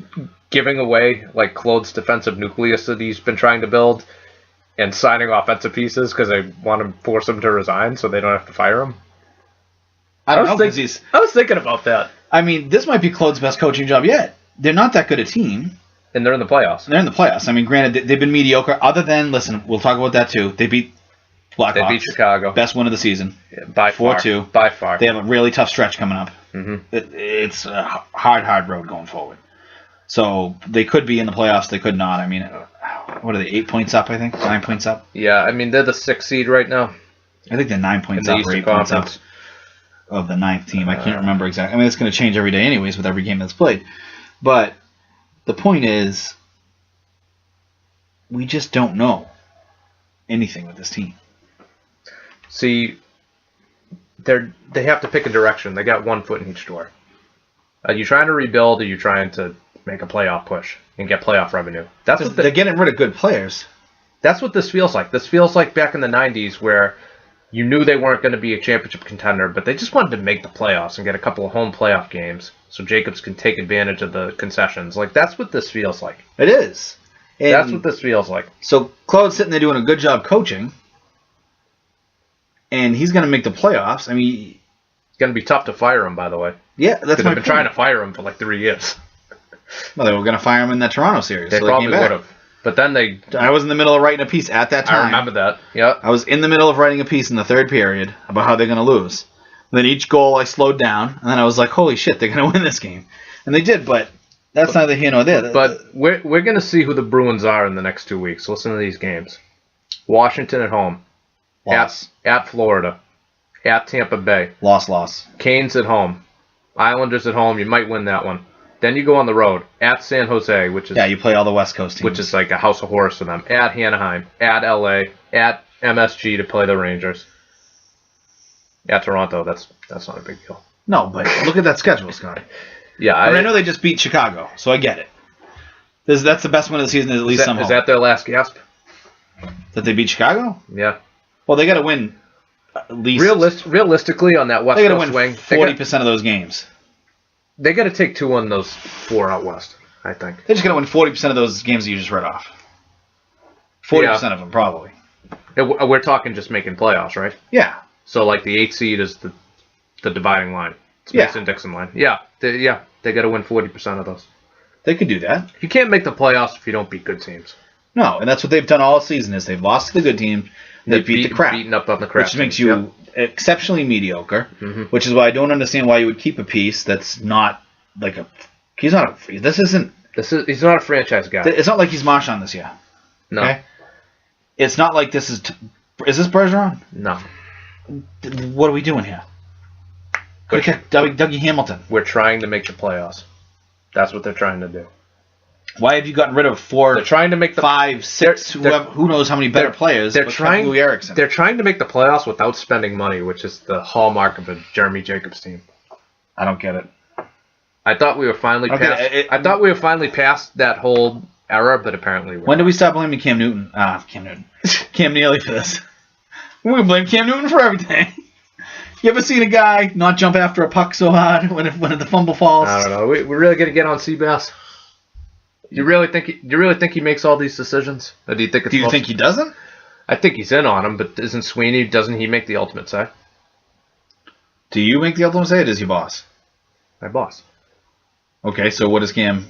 giving away like Claude's defensive nucleus that he's been trying to build and signing offensive pieces because they want to force him to resign so they don't have to fire him? I don't know. I was thinking about that. I mean, this might be Claude's best coaching job yet. They're not that good a team. And they're in the playoffs. They're in the playoffs. I mean, granted, they've been mediocre. Other than, listen, we'll talk about that too. They beat Blackhawks. They beat Chicago. Best win of the season. Yeah, by far. 4-2. By far. They have a really tough stretch coming up. Mm-hmm. It's a hard road going forward. So they could be in the playoffs. They could not. I mean, what are they, 8 points up, I think? 9 points up? Yeah, I mean, they're the 6th seed right now. I think they're 9 points in the up or Eastern 8 points up Conference. of the 9th team. I can't remember exactly. I mean, it's going to change every day anyways with every game that's played. But the point is, we just don't know anything with this team. See, they have to pick a direction. They got one foot in each door. Are you trying to rebuild, or are you trying to make a playoff push and get playoff revenue? They're getting rid of good players. That's what this feels like. This feels like back in the 90s where you knew they weren't going to be a championship contender, but they just wanted to make the playoffs and get a couple of home playoff games so Jacobs can take advantage of the concessions. Like, that's what this feels like. It is. And That's what this feels like. so Claude's sitting there doing a good job coaching, and he's going to make the playoffs. I mean, It's going to be tough to fire him, by the way. yeah, that's Because my they've been point. trying to fire him for like 3 years. Well, they were going to fire him in that Toronto series. They so probably came back. would have. But then they... I was in the middle of writing a piece at that time. I remember that. Yeah. I was in the middle of writing a piece in the third period about how they're going to lose. And then each goal I slowed down, and then I was like, holy shit, they're going to win this game. And they did, but that's neither here nor there. But we're going to see who the Bruins are in the next 2 weeks. Listen to these games. Washington at home. Loss. At Florida. At Tampa Bay. Loss. Canes at home. Islanders at home. You might win that one. Then you go on the road. At San Jose, which is Yeah, you play all the West Coast teams. which is like a house of horrors for them. At Anaheim. At LA. At MSG to play the Rangers. At Toronto. That's not a big deal. No, but look at that schedule, Scott. Yeah, I know they just beat Chicago, so I get it. That's the best win of the season, at least somehow. Is that their last gasp? That they beat Chicago? Yeah. Well, they got to win at least. Realistically, on that West They got to Coast win swing, 40% of those games. they got to take 2 on those 4 out west, I think. They just got to win 40% of those games that you just read off. 40% of them, probably. We're talking just making playoffs, right? Yeah. So, like, the 8th seed is the dividing line. It's Yeah. Mason-Dixon line. Yeah. They got to win 40% of those. They could do that. You can't make the playoffs if you don't beat good teams. No, and that's what they've done all season is they've lost to the good team, they beat the crap, Beaten up on the crap. which makes teams. you exceptionally mediocre, Mhm. which is why I don't understand why you would keep a piece that's not like a... He's not a... This isn't... He's not a franchise guy. It's not like he's Marchand this year. No. Okay? It's not like this is... Is this Bergeron? No. What are we doing here? Could have kept Dougie Hamilton. We're trying to make the playoffs. That's what they're trying to do. Why have you gotten rid of 4, They're trying to make the 5, 6, who knows how many better players? They're but trying. Louis Erickson. They're trying to make the playoffs without spending money, which is the hallmark of a Jeremy Jacobs team. I don't get it. I thought we were finally I thought we were finally past that whole era, but apparently we're When do we stop blaming Cam Newton? Cam Neely for this. We blame Cam Newton for everything. You ever seen a guy not jump after a puck so hard when the fumble falls? I don't know. We're really gonna get on Seabass. You really think he makes all these decisions? Or do you think he doesn't? I think he's in on them, but isn't Sweeney? Doesn't he make the ultimate say? Do you make the ultimate say? Or does he boss? My boss. Okay, so what is Cam?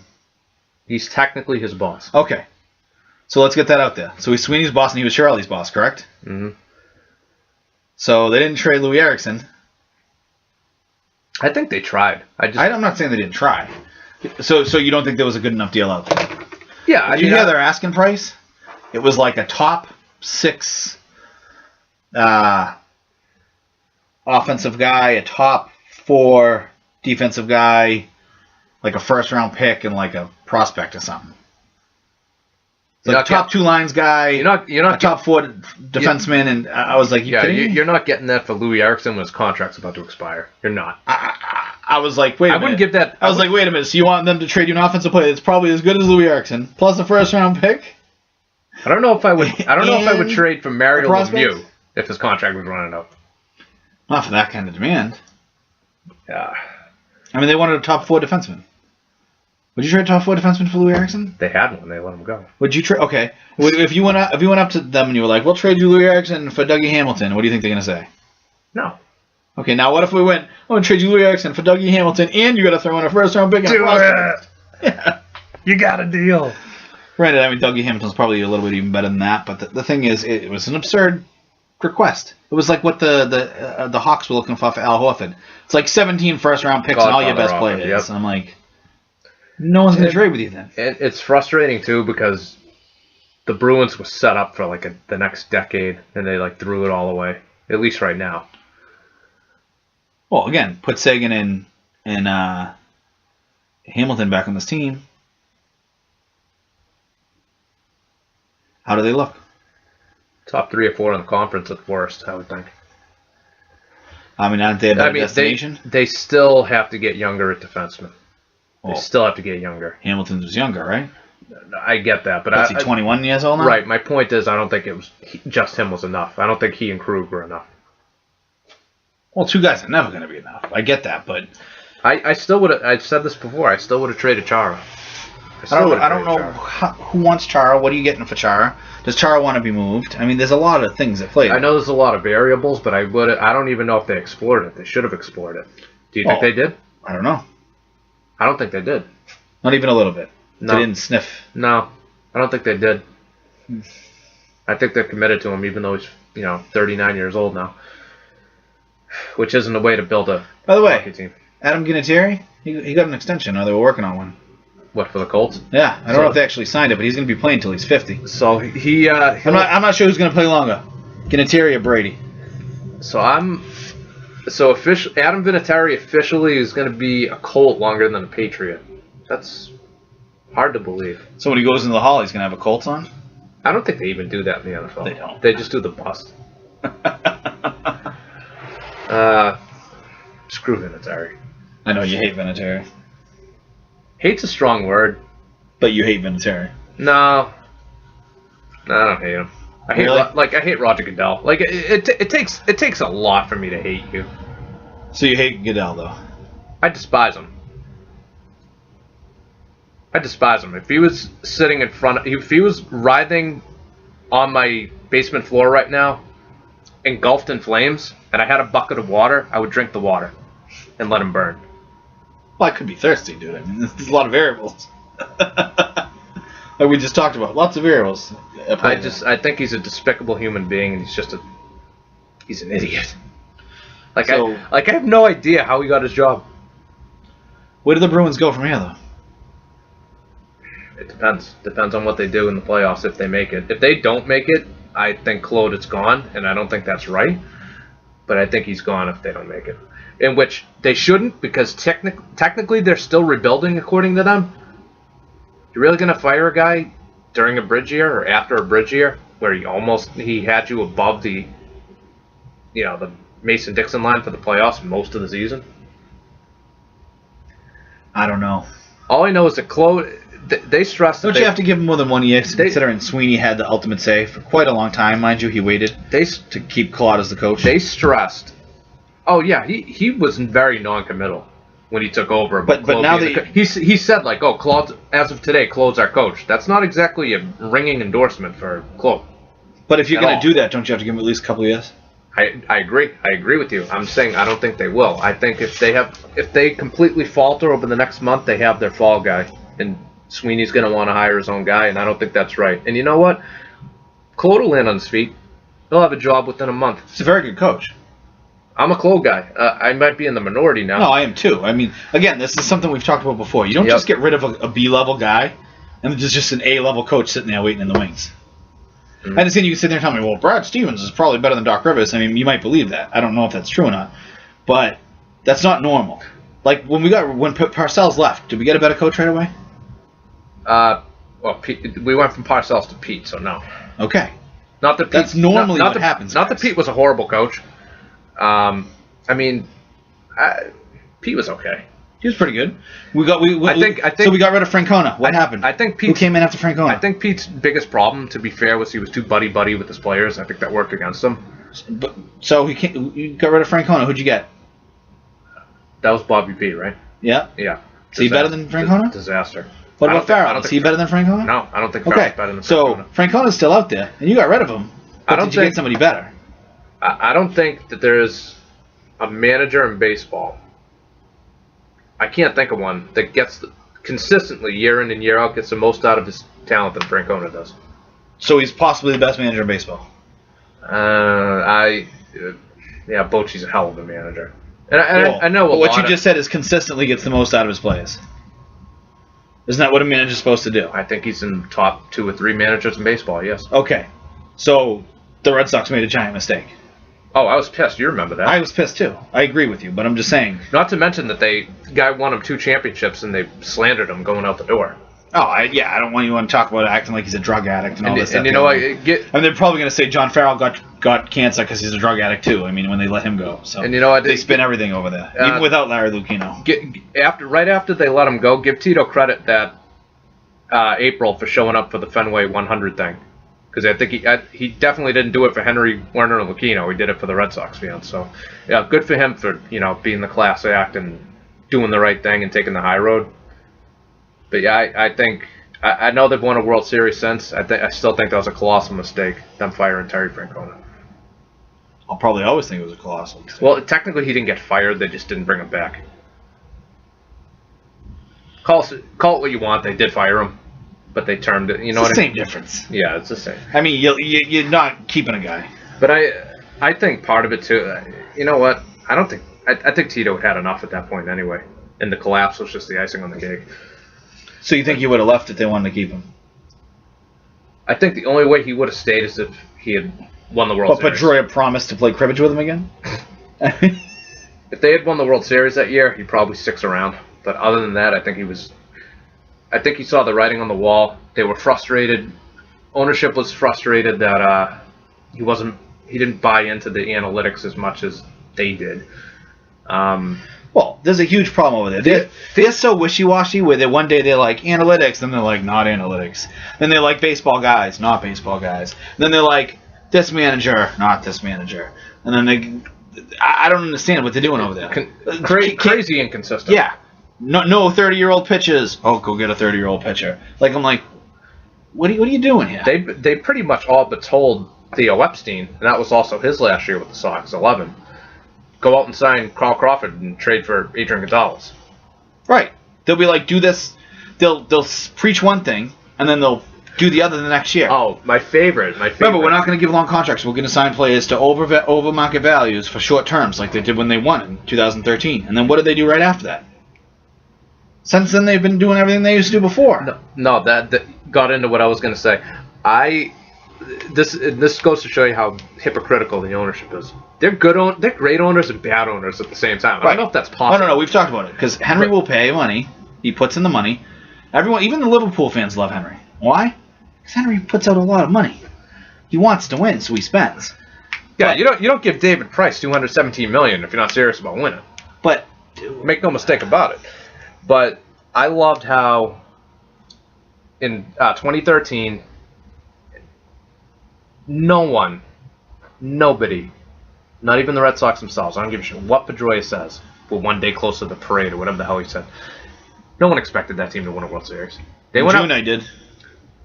He's technically his boss. Okay, so let's get that out there. So he's Sweeney's boss and he was Shirley's boss, correct? Mm-hmm. So they didn't trade Louis Erickson. I think they tried. I'm not saying they didn't try. So you don't think there was a good enough deal out there? Yeah. Did you hear their asking price? It was like a top 6 offensive guy, a top 4 defensive guy, like a first-round pick, and like a prospect or something. So top 2 lines guy, you're not a top 4 defenseman, and I was like, you're not getting that for Louis Erickson when his contract's about to expire. You're not. I was like, wait a minute. I wouldn't give that. I was like, wait a minute. So you want them to trade you an offensive player that's probably as good as Louis Erickson, plus a first-round pick? I don't know if I would trade for Mario prospect? Lemieux if his contract was running out. Not for that kind of demand. Yeah. I mean, they wanted a top 4 defenseman. Would you trade a top 4 defenseman for Louis Erickson? They had one. They let him go. Would you trade? Okay. If you went up to them and you were like, "We'll trade you Louis Erickson for Dougie Hamilton," what do you think they're gonna say? No. Okay. Now, what if we went, "I'm gonna trade you Louis Erickson for Dougie Hamilton, and you got to throw in a first-round pick"? Do it. Yeah. You got a deal. Granted, I mean, Dougie Hamilton's probably a little bit even better than that, but the thing is, it was an absurd request. It was like what the Hawks were looking for Al Horford. It's like 17 first-round picks and all your best players. Yep. I'm like, no one's going to trade with you then. It's frustrating, too, because the Bruins were set up for like the next decade, and they like threw it all away, at least right now. Well, again, put Sagan and Hamilton back on this team. How do they look? Top 3 or 4 in the conference at worst, I would think. I mean, aren't they a better destination? They still have to get younger at defensemen. They Well, still have to get younger. Hamilton was younger, right? I get that, but Is he 21 years old now? Right. My point is, I don't think it was just him was enough. I don't think he and Krug were enough. Well, 2 guys are never going to be enough. I get that, but I still would have. I've said this before. I still would have traded Chara. I don't know who wants Chara. What are you getting for Chara? Does Chara want to be moved? I mean, there's a lot of things at play. I know there's a lot of variables, but I don't even know if they explored it. They should have explored it. Do you think they did? I don't know. I don't think they did. Not even a little bit. No. They didn't sniff. No, I don't think they did. I think they're committed to him, even though he's 39 years old now, which isn't a way to build a hockey team. Adam Vinatieri, he got an extension, or they were working on one. What, for the Colts? Yeah, I don't know if they actually signed it, but he's going to be playing until he's 50. So I'm not sure who's going to play longer, Vinatieri or Brady. Adam Vinatieri officially is going to be a Colt longer than a Patriot. That's hard to believe. So when he goes into the hall, he's going to have a Colts on? I don't think they even do that in the NFL. They don't. They just do the bust. Screw Vinatieri. I know you hate Vinatieri. Hate's a strong word. But you hate Vinatieri. No, I don't hate him. I hate Roger Goodell. Like it takes a lot for me to hate you. So you hate Goodell, though? I despise him. If he was sitting if he was writhing on my basement floor right now, engulfed in flames, and I had a bucket of water, I would drink the water and let him burn. Well, I could be thirsty, dude. I mean, there's a lot of variables. Like we just talked about, lots of variables. I think he's a despicable human being, and he's an idiot. I have no idea how he got his job. Where do the Bruins go from here, though? It depends. Depends on what they do in the playoffs if they make it. If they don't make it, I think Claude is gone, and I don't think that's right. But I think he's gone if they don't make it. In which they shouldn't, because technically they're still rebuilding according to them. You're really going to fire a guy during a bridge year or after a bridge year where he had you above the Mason-Dixon line for the playoffs most of the season? I don't know. All I know is that they stressed. Don't you have to give him more than 1 year, considering Sweeney had the ultimate say for quite a long time, mind you. He waited to keep Claude as the coach. They stressed. Oh yeah, he was very non-committal when he took over. But now he said like, oh, Claude, as of today, Claude's our coach. That's not exactly a ringing endorsement for Claude. But if you're going to do that, don't you have to give him at least a couple of years? I agree. I agree with you. I'm saying I don't think they will. I think if they completely falter over the next month, they have their fall guy, and Sweeney's going to want to hire his own guy, and I don't think that's right. And you know what? Claude will land on his feet. He'll have a job within a month. He's a very good coach. I'm a Claude guy. I might be in the minority now. No, I am too. I mean, again, this is something we've talked about before. You don't just get rid of a B-level guy, and there's just an A-level coach sitting there waiting in the wings. I understand you can sit there and tell me, well, Brad Stevens is probably better than Doc Rivers. I mean, you might believe that. I don't know if that's true or not. But that's not normal. Like, when Parcells left, did we get a better coach right away? Well, we went from Parcells to Pete, so no. Okay. Not that Pete, that's normally what happens. Not that Pete was a horrible coach. I mean, Pete was okay. He was pretty good. So we got rid of Francona. What happened? Who came in after Francona? I think Pete's biggest problem, to be fair, was he was too buddy-buddy with his players. I think that worked against him. So he got rid of Francona. Who'd you get? That was Bobby P, right? Yeah. Yeah. Is he better than Francona? Disaster. What about Farrell? Is he better than Francona? No, I don't think Farrell's better than Francona. So Francona's still out there, and you got rid of him. But did you get somebody better? I don't think that there's a manager in baseball. I can't think of one that gets consistently year in and year out gets the most out of his talent than Francona does. So he's possibly the best manager in baseball. Bochy's a hell of a manager, and I know. But what you just said is consistently gets the most out of his players. Isn't that what a manager's supposed to do? I think he's in top 2 or 3 managers in baseball. Yes. Okay, so the Red Sox made a giant mistake. Oh, I was pissed. You remember that? I was pissed too. I agree with you, but I'm just saying. Not to mention that the guy won him 2 championships and they slandered him going out the door. Oh, I don't want anyone to talk about acting like he's a drug addict and all this stuff. And you know what? They're probably going to say John Farrell got cancer because he's a drug addict too. I mean, when they let him go. So, and you know what? They spin everything over there, even without Larry Lucchino. Right after they let him go, give Tito credit that April for showing up for the Fenway 100 thing. Because I think he definitely didn't do it for Henry, Werner, and Lucchino. He did it for the Red Sox fans. So, yeah, good for him for being the class act and doing the right thing and taking the high road. But yeah, I think I know they've won a World Series since. I still think that was a colossal mistake, them firing Terry Francona. I'll probably always think it was a colossal mistake. Well, technically he didn't get fired. They just didn't bring him back. Call it what you want. They did fire him. But they termed it, It's the same difference. Yeah, it's the same. I mean, you're not keeping a guy. But I think part of it too. You know what? I think Tito had enough at that point anyway, and the collapse was just the icing on the cake. So you think he would have left if they wanted to keep him? I think the only way he would have stayed is if he had won the World Series. But Pedroia promised to play cribbage with him again. If they had won the World Series that year, he probably sticks around. But other than that, I think he saw the writing on the wall. They were frustrated. Ownership was frustrated that he didn't buy into the analytics as much as they did. Well, there's a huge problem over there. They're so wishy-washy where one day they're like analytics, then they're like not analytics. Then they're like baseball guys, not baseball guys. Then they're like this manager, not this manager. And then I don't understand what they're doing over there. Crazy inconsistent. Yeah. No 30-year-old pitchers. Oh, go get a 30-year-old pitcher. I'm like, what are you doing here? They pretty much all but told Theo Epstein, and that was also his last year with the Sox, 11. Go out and sign Carl Crawford and trade for Adrian Gonzalez. Right. They'll be like, do this. They'll preach one thing, and then they'll do the other the next year. Oh, my favorite. Remember, we're not going to give long contracts. We're going to sign players to over market values for short terms, like they did when they won in 2013. And then what did they do right after that? Since then, they've been doing everything they used to do before. No, that got into what I was going to say. This goes to show you how hypocritical the ownership is. They're great owners and bad owners at the same time. I don't know if that's possible. No, we've talked about it because Henry will pay money. He puts in the money. Everyone, even the Liverpool fans, love Henry. Why? Because Henry puts out a lot of money. He wants to win, so he spends. Yeah, you don't give David Price $217 million if you're not serious about winning. But make no mistake about it. But I loved how in 2013, nobody, not even the Red Sox themselves, I don't give a shit what Pedroia says, we're one day closer to the parade or whatever the hell he said. No one expected that team to win a World Series. In June I did.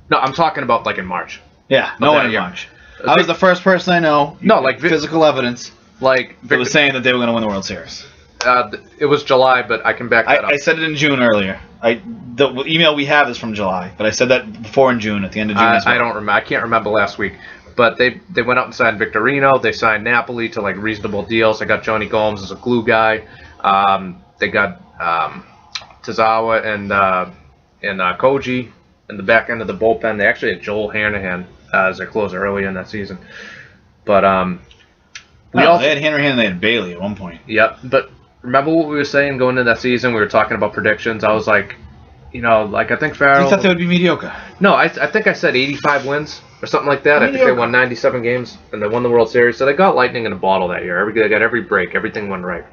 No, I'm talking about like in March. Yeah, no one in March. I was the first person I know. No, like physical evidence. Like that was saying that they were going to win the World Series. It was July, but I can back that up. I said it in June earlier. The email we have is from July, but I said that before in June, at the end of June as well. I don't remember. I can't remember last week. But they went out and signed Victorino. They signed Napoli to like reasonable deals. They got Johnny Gomes as a glue guy. They got Tazawa and Koji in the back end of the bullpen. They actually had Joel Hanahan as their closer early in that season. But they had Hanahan and they had Bailey at one point. Yep. But remember what we were saying going into that season? We were talking about predictions. I was like, I think Farrell. You thought they would be mediocre? No, I think I said 85 wins or something like that. I think they won 97 games and they won the World Series. So they got lightning in a bottle that year. They got every break. Everything went right.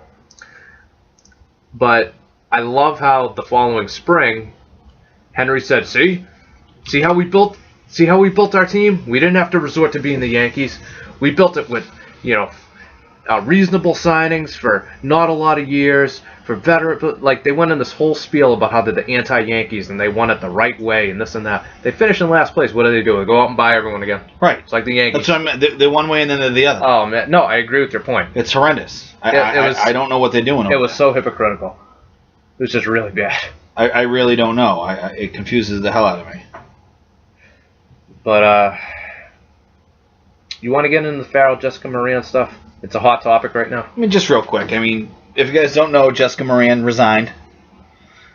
But I love how the following spring, Henry said, "See how we built our team. We didn't have to resort to being the Yankees. We built it with, reasonable signings for not a lot of years for veteran." But like they went in this whole spiel about how they're the anti-Yankees and they won it the right way and this and that. They finished in last place. What do? They go out and buy everyone again. Right. It's like the Yankees. That's what I meant. They're one way and then they're the other. Oh man, no, I agree with your point. It's horrendous. I don't know what they're doing. It was so hypocritical. It was just really bad. I really don't know. It confuses the hell out of me. But you want to get into the Farrell, Jessica Moran stuff? It's a hot topic right now. I mean, just real quick. I mean, if you guys don't know, Jessica Moran resigned.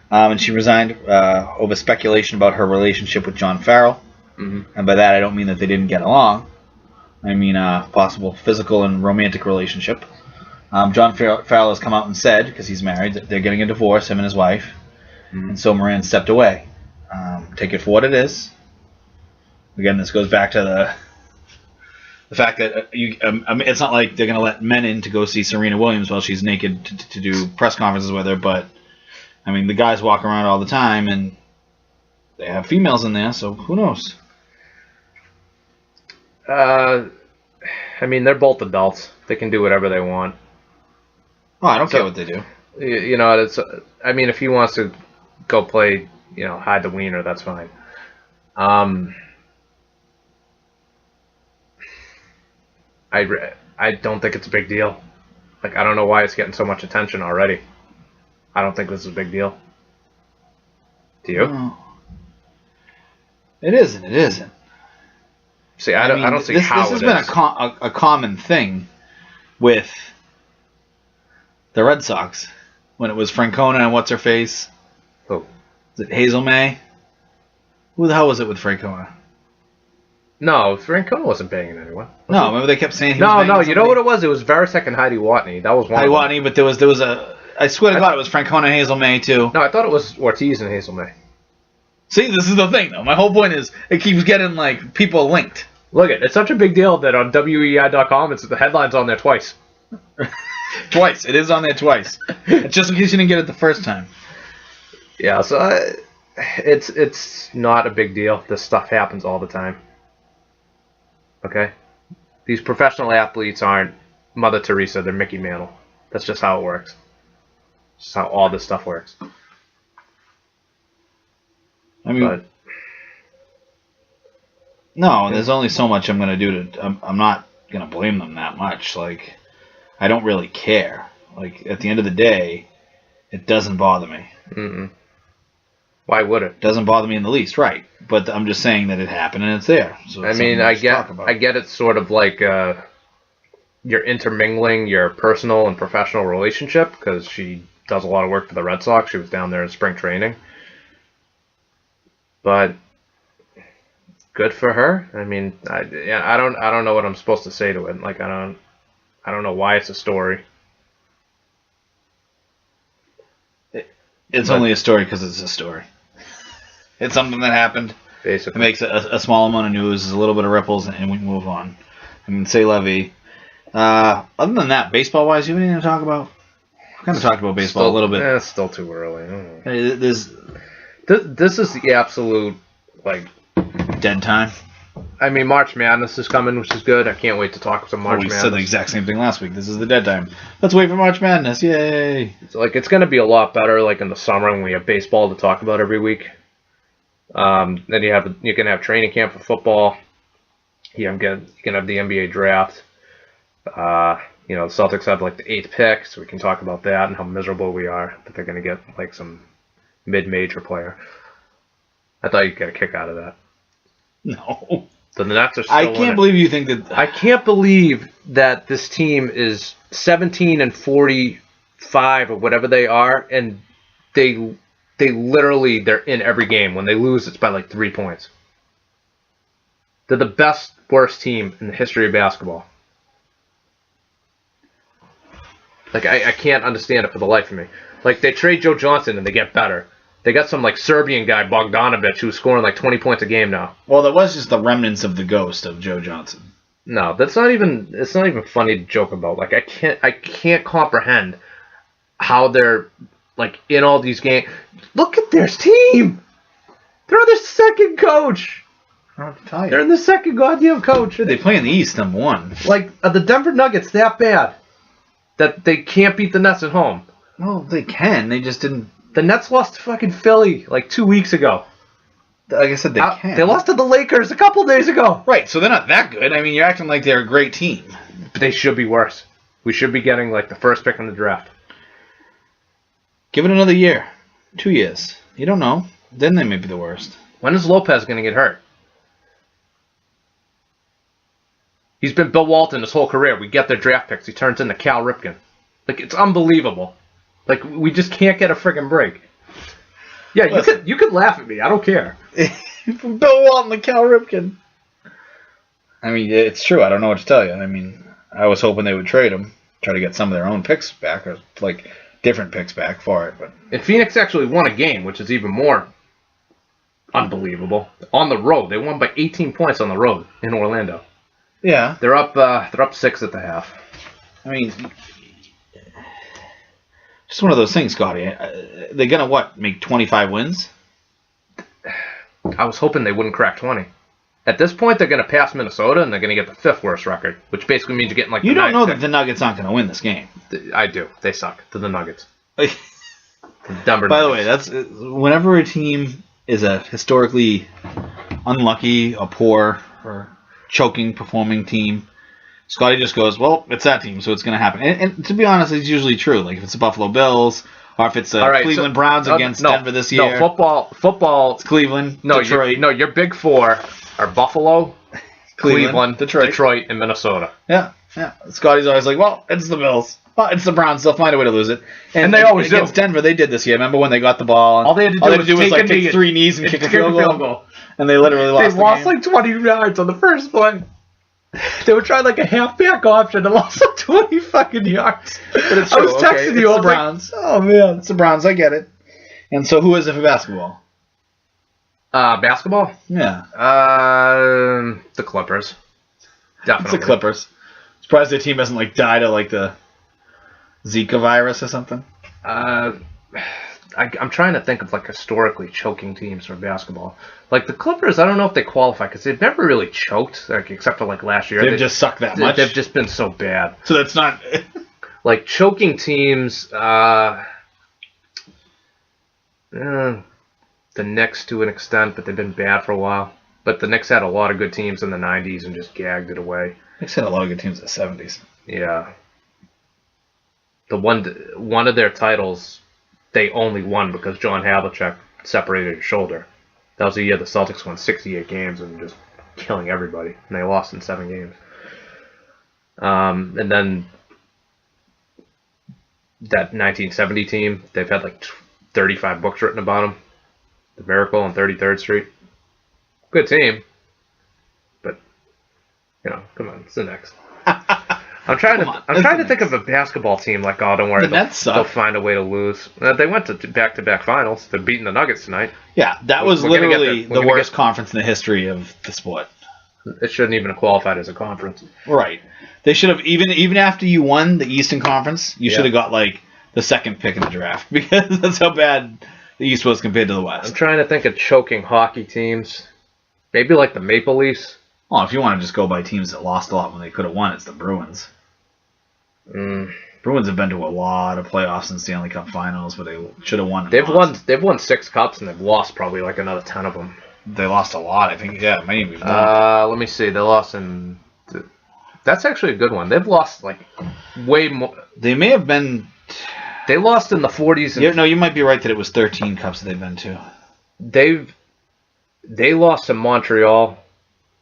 And she resigned over speculation about her relationship with John Farrell. Mm-hmm. And by that, I don't mean that they didn't get along. I mean possible physical and romantic relationship. John Farrell has come out and said, because he's married, that they're getting a divorce, him and his wife. Mm-hmm. And so Moran stepped away. Take it for what it is. Again, this goes back to the fact that it's not like they're going to let men in to go see Serena Williams while she's naked to do press conferences with her. But, I mean, the guys walk around all the time, and they have females in there, so who knows? I mean, they're both adults. They can do whatever they want. Oh, I don't care what they do. It's. I mean, if he wants to go play, hide the wiener, that's fine. I don't think it's a big deal. Like, I don't know why it's getting so much attention already. I don't think this is a big deal. Do you? No. It isn't. It isn't. See, I don't see how this has been a common thing with the Red Sox when it was Francona and what's her face. Who? Was it Hazel May? Who the hell was it with Francona? No, Francona wasn't banging anyone. No, remember they kept saying he was No, banging you somebody? know what it was? It was Varitek and Heidi Watney. That was one. Heidi Watney, but there was a. I swear to God, it was Francona and Hazel May too. No, I thought it was Ortiz and Hazel May. See, this is the thing though. My whole point is it keeps getting like people linked. Look, it's such a big deal that on WEI.com, the headline's on there twice. Twice. It is on there twice. Just in case you didn't get it the first time. Yeah, so it's not a big deal. This stuff happens all the time. Okay? These professional athletes aren't Mother Teresa, they're Mickey Mantle. That's just how it works. Just how all this stuff works. I mean, no, there's only so much I'm going to do to... I'm not going to blame them that much. Like, I don't really care. Like, at the end of the day, it doesn't bother me. Mm-mm. Why would it? It doesn't bother me in the least, right. But I'm just saying that it happened and it's there. So it's I get it's sort of like you're intermingling your personal and professional relationship because she does a lot of work for the Red Sox. She was down there in spring training. But good for her. I mean, I don't know what I'm supposed to say to it. Like, I don't know why it's a story. It's only a story because it's a story. It's something that happened. It basically. makes a small amount of news, a little bit of ripples, and we move on. I mean, say levy. Other than that, baseball-wise, you have anything to talk about? We kind of talked about baseball a little bit. It's still too early. I don't know. This is the absolute, like, dead time. I mean, March Madness is coming, which is good. I can't wait to talk some March Madness. We said the exact same thing last week. This is the dead time. Let's wait for March Madness. Yay! It's going to be a lot better, like, in the summer when we have baseball to talk about every week. Then you can have training camp for football. You can have the NBA draft. The Celtics have like the 8th pick, so we can talk about that and how miserable we are that they're going to get like some mid-major player. I thought you'd get a kick out of that. No. The Nets are still I can't believe you think that. I can't believe that this team is 17-45 or whatever they are, and they're in every game. When they lose, it's by like 3 points. They're the best, worst team in the history of basketball. Like, I can't understand it for the life of me. Like, they trade Joe Johnson and they get better. They got some, like, Serbian guy, Bogdanovic, who's scoring, like, 20 points a game now. Well, that was just the remnants of the ghost of Joe Johnson. No, it's not even funny to joke about. Like, I can't comprehend how they're, like, in all these games. Look at their team! They're on their second coach! I don't have to tell you. They're in the second goddamn coach. They play in the East, number one. Like, are the Denver Nuggets that bad that they can't beat the Nets at home? Well, they can. They just didn't. The Nets lost to fucking Philly like 2 weeks ago. Like I said, they can. They lost to the Lakers a couple days ago. Right, so they're not that good. I mean, you're acting like they're a great team. But they should be worse. We should be getting like the first pick in the draft. Give it another year. 2 years. You don't know. Then they may be the worst. When is Lopez going to get hurt? He's been Bill Walton his whole career. We get their draft picks. He turns into Cal Ripken. Like, it's unbelievable. Like, we just can't get a friggin' break. Yeah, you could laugh at me. I don't care. From Bill Walton to Cal Ripken. I mean, it's true. I don't know what to tell you. I mean, I was hoping they would trade him, try to get some of their own picks back, or like different picks back for it. But and Phoenix actually won a game, which is even more unbelievable. On the road, they won by 18 points on the road in Orlando. Yeah, they're up 6 at the half. I mean, just one of those things, Scotty. They're gonna make 25 wins? I was hoping they wouldn't crack 20. At this point, they're gonna pass Minnesota and they're gonna get the 5th worst record, which basically means you're getting like. You don't know that the Nuggets aren't gonna win this game. I do. They suck. To the Nuggets. By the way, that's whenever a team is a historically unlucky, or poor, or choking performing team, Scotty just goes, well, it's that team, so it's going to happen. And to be honest, it's usually true. Like if it's the Buffalo Bills, or if it's the Cleveland Browns against Denver this year. No, football. It's Cleveland, Detroit. Your big four are Buffalo, Cleveland, Detroit, and Minnesota. Yeah. Scotty's always like, well, it's the Bills. Well, it's the Browns. They'll find a way to lose it. And they always do. Against Denver, they did this year. Remember when they got the ball? And all they had to do was like take 3 knees and kick a field goal. And they literally lost. They lost like 20 yards on the first play. They were trying like a halfback option and lost like 20 fucking yards. But it's true. I was texting you. It's the Browns. Oh man, it's the Browns. I get it. And so, who is it for basketball? Basketball? Yeah. The Clippers. Definitely. It's the Clippers. Surprised their team hasn't like died of like the Zika virus or something. I'm trying to think of like historically choking teams for basketball. Like the Clippers, I don't know if they qualify because they've never really choked, like except for like last year. They've just sucked that much. They've just been so bad. So that's not like choking teams. The Knicks to an extent, but they've been bad for a while. But the Knicks had a lot of good teams in the 90s and just gagged it away. Knicks had a lot of good teams in the 70s. Yeah. The one of their titles, they only won because John Havlicek separated his shoulder. That was the year the Celtics won 68 games and just killing everybody. And they lost in 7 games. And then that 1970 team, they've had like 35 books written about them. The Miracle on 33rd Street. Good team. But, come on, it's the Knicks. I'm trying Come to. on, I'm it's trying the to think of a basketball team like, oh, don't worry, The Nets suck. they'll find a way to lose. They went to back-to-back finals. They're beating the Nuggets tonight. Yeah, that was We're gonna get literally the- the we're gonna worst conference in the history of the sport. It shouldn't even have qualified as a conference. Right. They should have even after you won the Eastern Conference, you Yeah. should have got like the second pick in the draft because that's how bad the East was compared to the I'm West. trying to think of choking hockey teams. Maybe like the Maple Leafs. Well, if you want to just go by teams that lost a lot when they could have won, it's the Bruins. Bruins have been to a lot of playoffs and Stanley Cup Finals, but they should have won. and They've lost. won 6 cups and they've lost probably like another 10 of them. They lost a lot, I think. Yeah, maybe more. Let me see. They lost in. That's actually a good one. They've lost like way more. They may have been. They lost in the 40s. And No, you might be right that it was 13 cups that they've been to. They lost to Montreal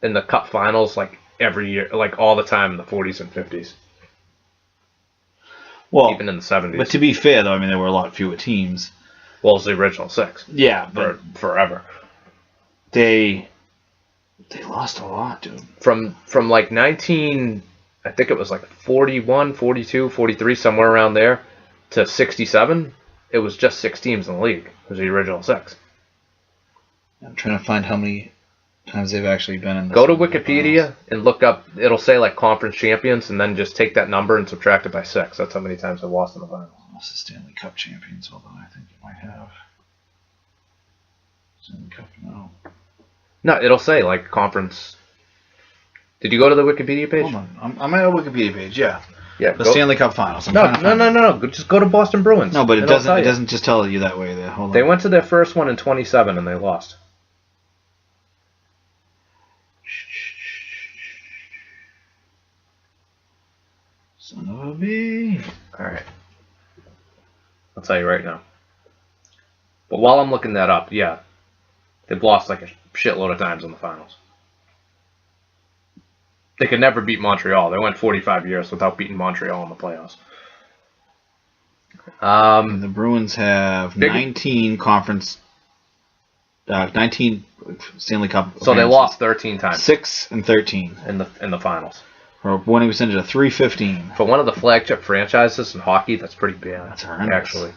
in the Cup Finals like every year, like all the time in the 40s and 50s, Well, even in the 70s. but to be fair, though, I mean there were a lot fewer teams. Well, it's the original 6 Yeah, for but forever. they lost a lot, dude. From like 19, I think it was like 41, 42, 43, somewhere around there, to 67. It was just 6 teams in the league. It was the original 6. I'm trying to find how many times they've actually been in. Go to Wikipedia and look up. It'll say like conference champions, and then just take that number and subtract it by 6. That's how many times they lost in the finals. What's the Stanley Cup champions? Hold on, I think you might have. Stanley Cup, no. No, it'll say like conference. Did you go to the Wikipedia page? Hold on, I'm at a Wikipedia page. Yeah, Yeah. the go- Stanley Cup Finals. I'm No, trying to find it. no. Just go to Boston Bruins. No, but it and it'll doesn't. tell It you. doesn't just tell you that way. There, hold on. They went to their first one in 27 and they lost. Son of a bee. All right. I'll tell you right now. But while I'm looking that up, yeah, they've lost like a shitload of times in the finals. They could never beat Montreal. They went 45 years without beating Montreal in the playoffs. And the Bruins have Big- 19 conference, 19 Stanley Cup. So they appearances. lost 13 times 6 and 13 in the finals. for a winning percentage of .315. For one of the flagship franchises in hockey, that's pretty bad. That's horrendous. Actually,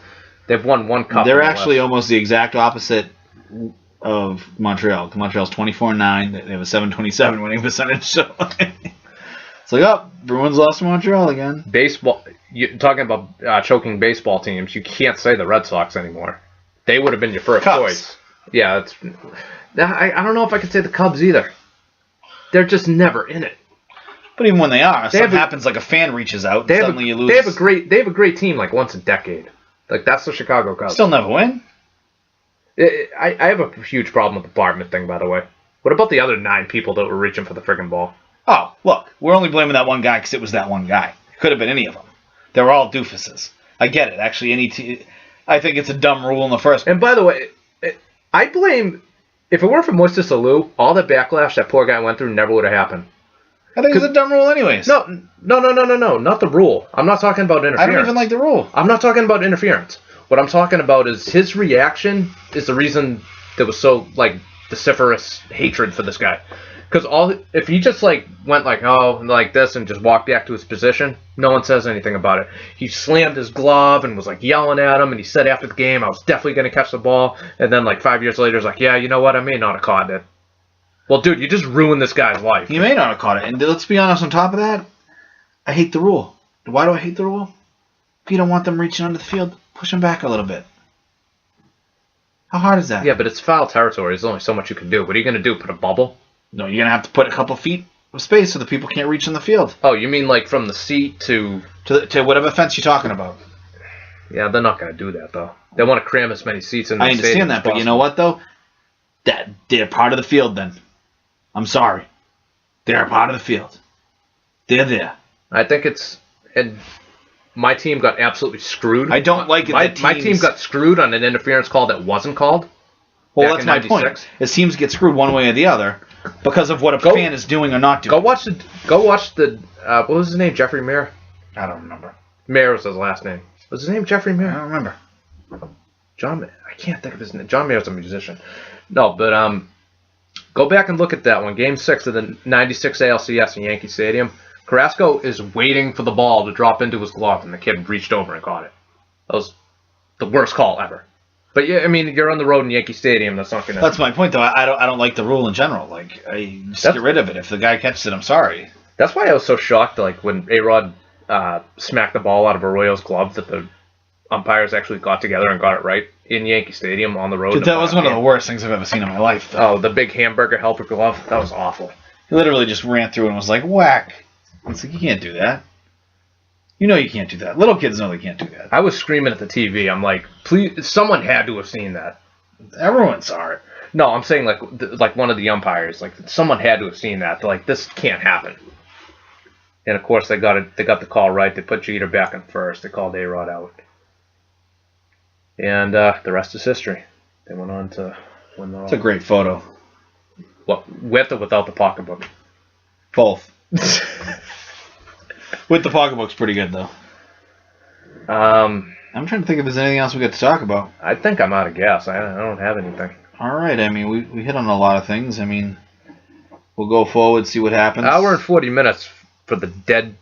they've won 1 cup. They're in the actually West. almost the exact opposite of Montreal. Montreal's 24-9. They have a 727 winning percentage. So it's like, oh, Bruins lost to Montreal again. Baseball. You're talking about choking baseball teams. You can't say the Red Sox anymore. They would have been your first Cubs. choice. Yeah, that's. I don't know if I could say the Cubs either. They're just never in it. But even when they are, They something have a- happens like a fan reaches out, They and have, suddenly you lose. they have a great team like once a decade. Like that's the Chicago Cubs. Still never win. I have a huge problem with the Bartman thing, by the way. What about the other 9 people that were reaching for the friggin' ball? Oh, look, we're only blaming that one guy because it was that one guy. It could have been any of them. They were all doofuses. I get it. Actually, I think it's a dumb rule in the first place. And by the way, I blame. If it weren't for Moises Alou, all the backlash that poor guy went through never would have happened. I think it's a dumb rule anyways. No, not the rule. I'm not talking about interference. I don't even like the rule. I'm not talking about interference. What I'm talking about is his reaction is the reason there was so like vociferous hatred for this guy. Because if he just like went like like this and just walked back to his position, no one says anything about it. He slammed his glove and was like yelling at him, and he said after the game, "I was definitely going to catch the ball." And then like 5 years later, he's like, "Yeah, you know what? I may not have caught it." Well, dude, you just ruined this guy's life. He may not have caught it. And let's be honest, on top of that, I hate the rule. Why do I hate the rule? If you don't want them reaching onto the field, push them back a little bit. How hard is that? Yeah, but it's foul territory. There's only so much you can do. What are you going to do? Put a bubble? No, you're going to have to put a couple feet of space so the people can't reach in the field. Oh, you mean like from the seat to... To whatever fence you're talking about. Yeah, they're not going to do that, though. They want to cram as many seats in the I stadium understand as that, but you possible. know what, though? That they're part of the field then. I'm sorry. They're a part of the field. They're there. I think it's... And my team got absolutely screwed. I don't like it My, that my teams- team got screwed on an interference call that wasn't called. Well, Back that's in my 96. point. Is teams get screwed one way or the other because of what a fan is doing or not doing. Go watch the... what was his name? Jeffrey Mayer? I don't remember. Mayer was his last name. Was his name Jeffrey I Mayer? don't remember. I can't think of his name. John Mayer's a musician. No, but go back and look at that one. Game 6 of the 96 ALCS in Yankee Stadium. Carrasco is waiting for the ball to drop into his glove, and the kid reached over and caught it. That was the worst call ever. But yeah, I mean, you're on the road in Yankee Stadium. That's not gonna. That's my point, though. I don't like the rule in general. Like, just get rid of it. If the guy catches it, I'm sorry. That's why I was so shocked, like when A-Rod smacked the ball out of Arroyo's glove, that the umpires actually got together and got it right in Yankee Stadium on the road. Dude, that was one of the worst things I've ever seen in my life. Oh, the big hamburger helper glove. That was awful. He literally just ran through and was like, whack. It's like, you can't do that. You know you can't do that. Little kids know they can't do that. I was screaming at the TV. I'm like, please, someone had to have seen that. Everyone saw it. No, I'm saying like one of the umpires, like someone had to have seen that. They're like, this can't happen. And of course they got it. They got the call right. They put Jeter back in first. They called A-Rod out. And the rest is history. They went on to win the. It's a great photo. What, with or without the pocketbook? Both. With the pocketbook's pretty good, though. I'm trying to think if there's anything else we got to talk about. I think I'm out of gas. I don't have anything. All right. I mean, we hit on a lot of things. I mean, we'll go forward, see what happens. Hour and 40 minutes for the dead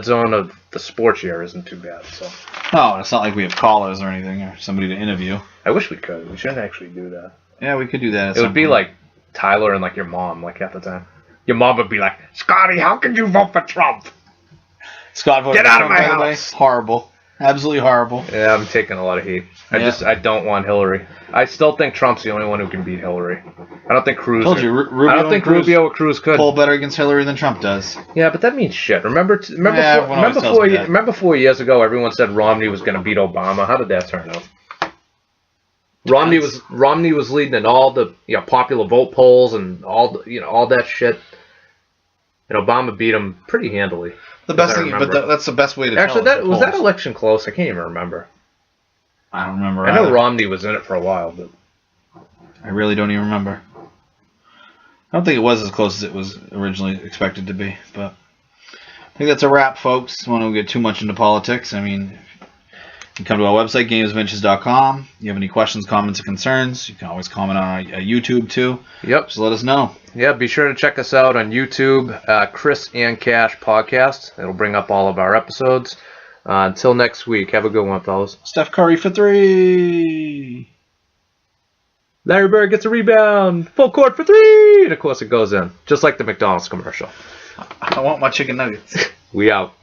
zone of the sports year isn't too bad. So. No, it's not like we have callers or anything or somebody to interview. I wish we could. We shouldn't actually do that. Yeah, we could do that. It would be like Tyler and like your mom, like half the time. Your mom would be like, Scotty, how could you vote for Trump? Scott voted Get out of my house. Horrible. Absolutely horrible. Yeah, I'm taking a lot of heat. I don't want Hillary. I still think Trump's the only one who can beat Hillary. I don't think Cruz. I told you, I don't think Rubio or Cruz could. Pull better against Hillary than Trump does. Yeah, but that means shit. Remember 4 years ago, everyone said Romney was going to beat Obama. How did that turn out? Romney was leading in all the popular vote polls and all that shit, and Obama beat him pretty handily. The best thing, but that's the best way to actually. Tell Was that election close? I can't even remember. I don't remember. I know Romney was in it for a while, but I really don't even remember. I don't think it was as close as it was originally expected to be, but I think that's a wrap, folks. I don't get too much into politics. I mean, you can come to our website, gamesventures.com. If you have any questions, comments, or concerns, you can always comment on our YouTube, too. Yep. So let us know. Yeah, be sure to check us out on YouTube, Chris and Cash Podcast. It'll bring up all of our episodes. Until next week, have a good one, fellas. Steph Curry for 3. Larry Bird gets a rebound. Full court for 3. And, of course, it goes in. Just like the McDonald's commercial. I want my chicken nuggets. We out.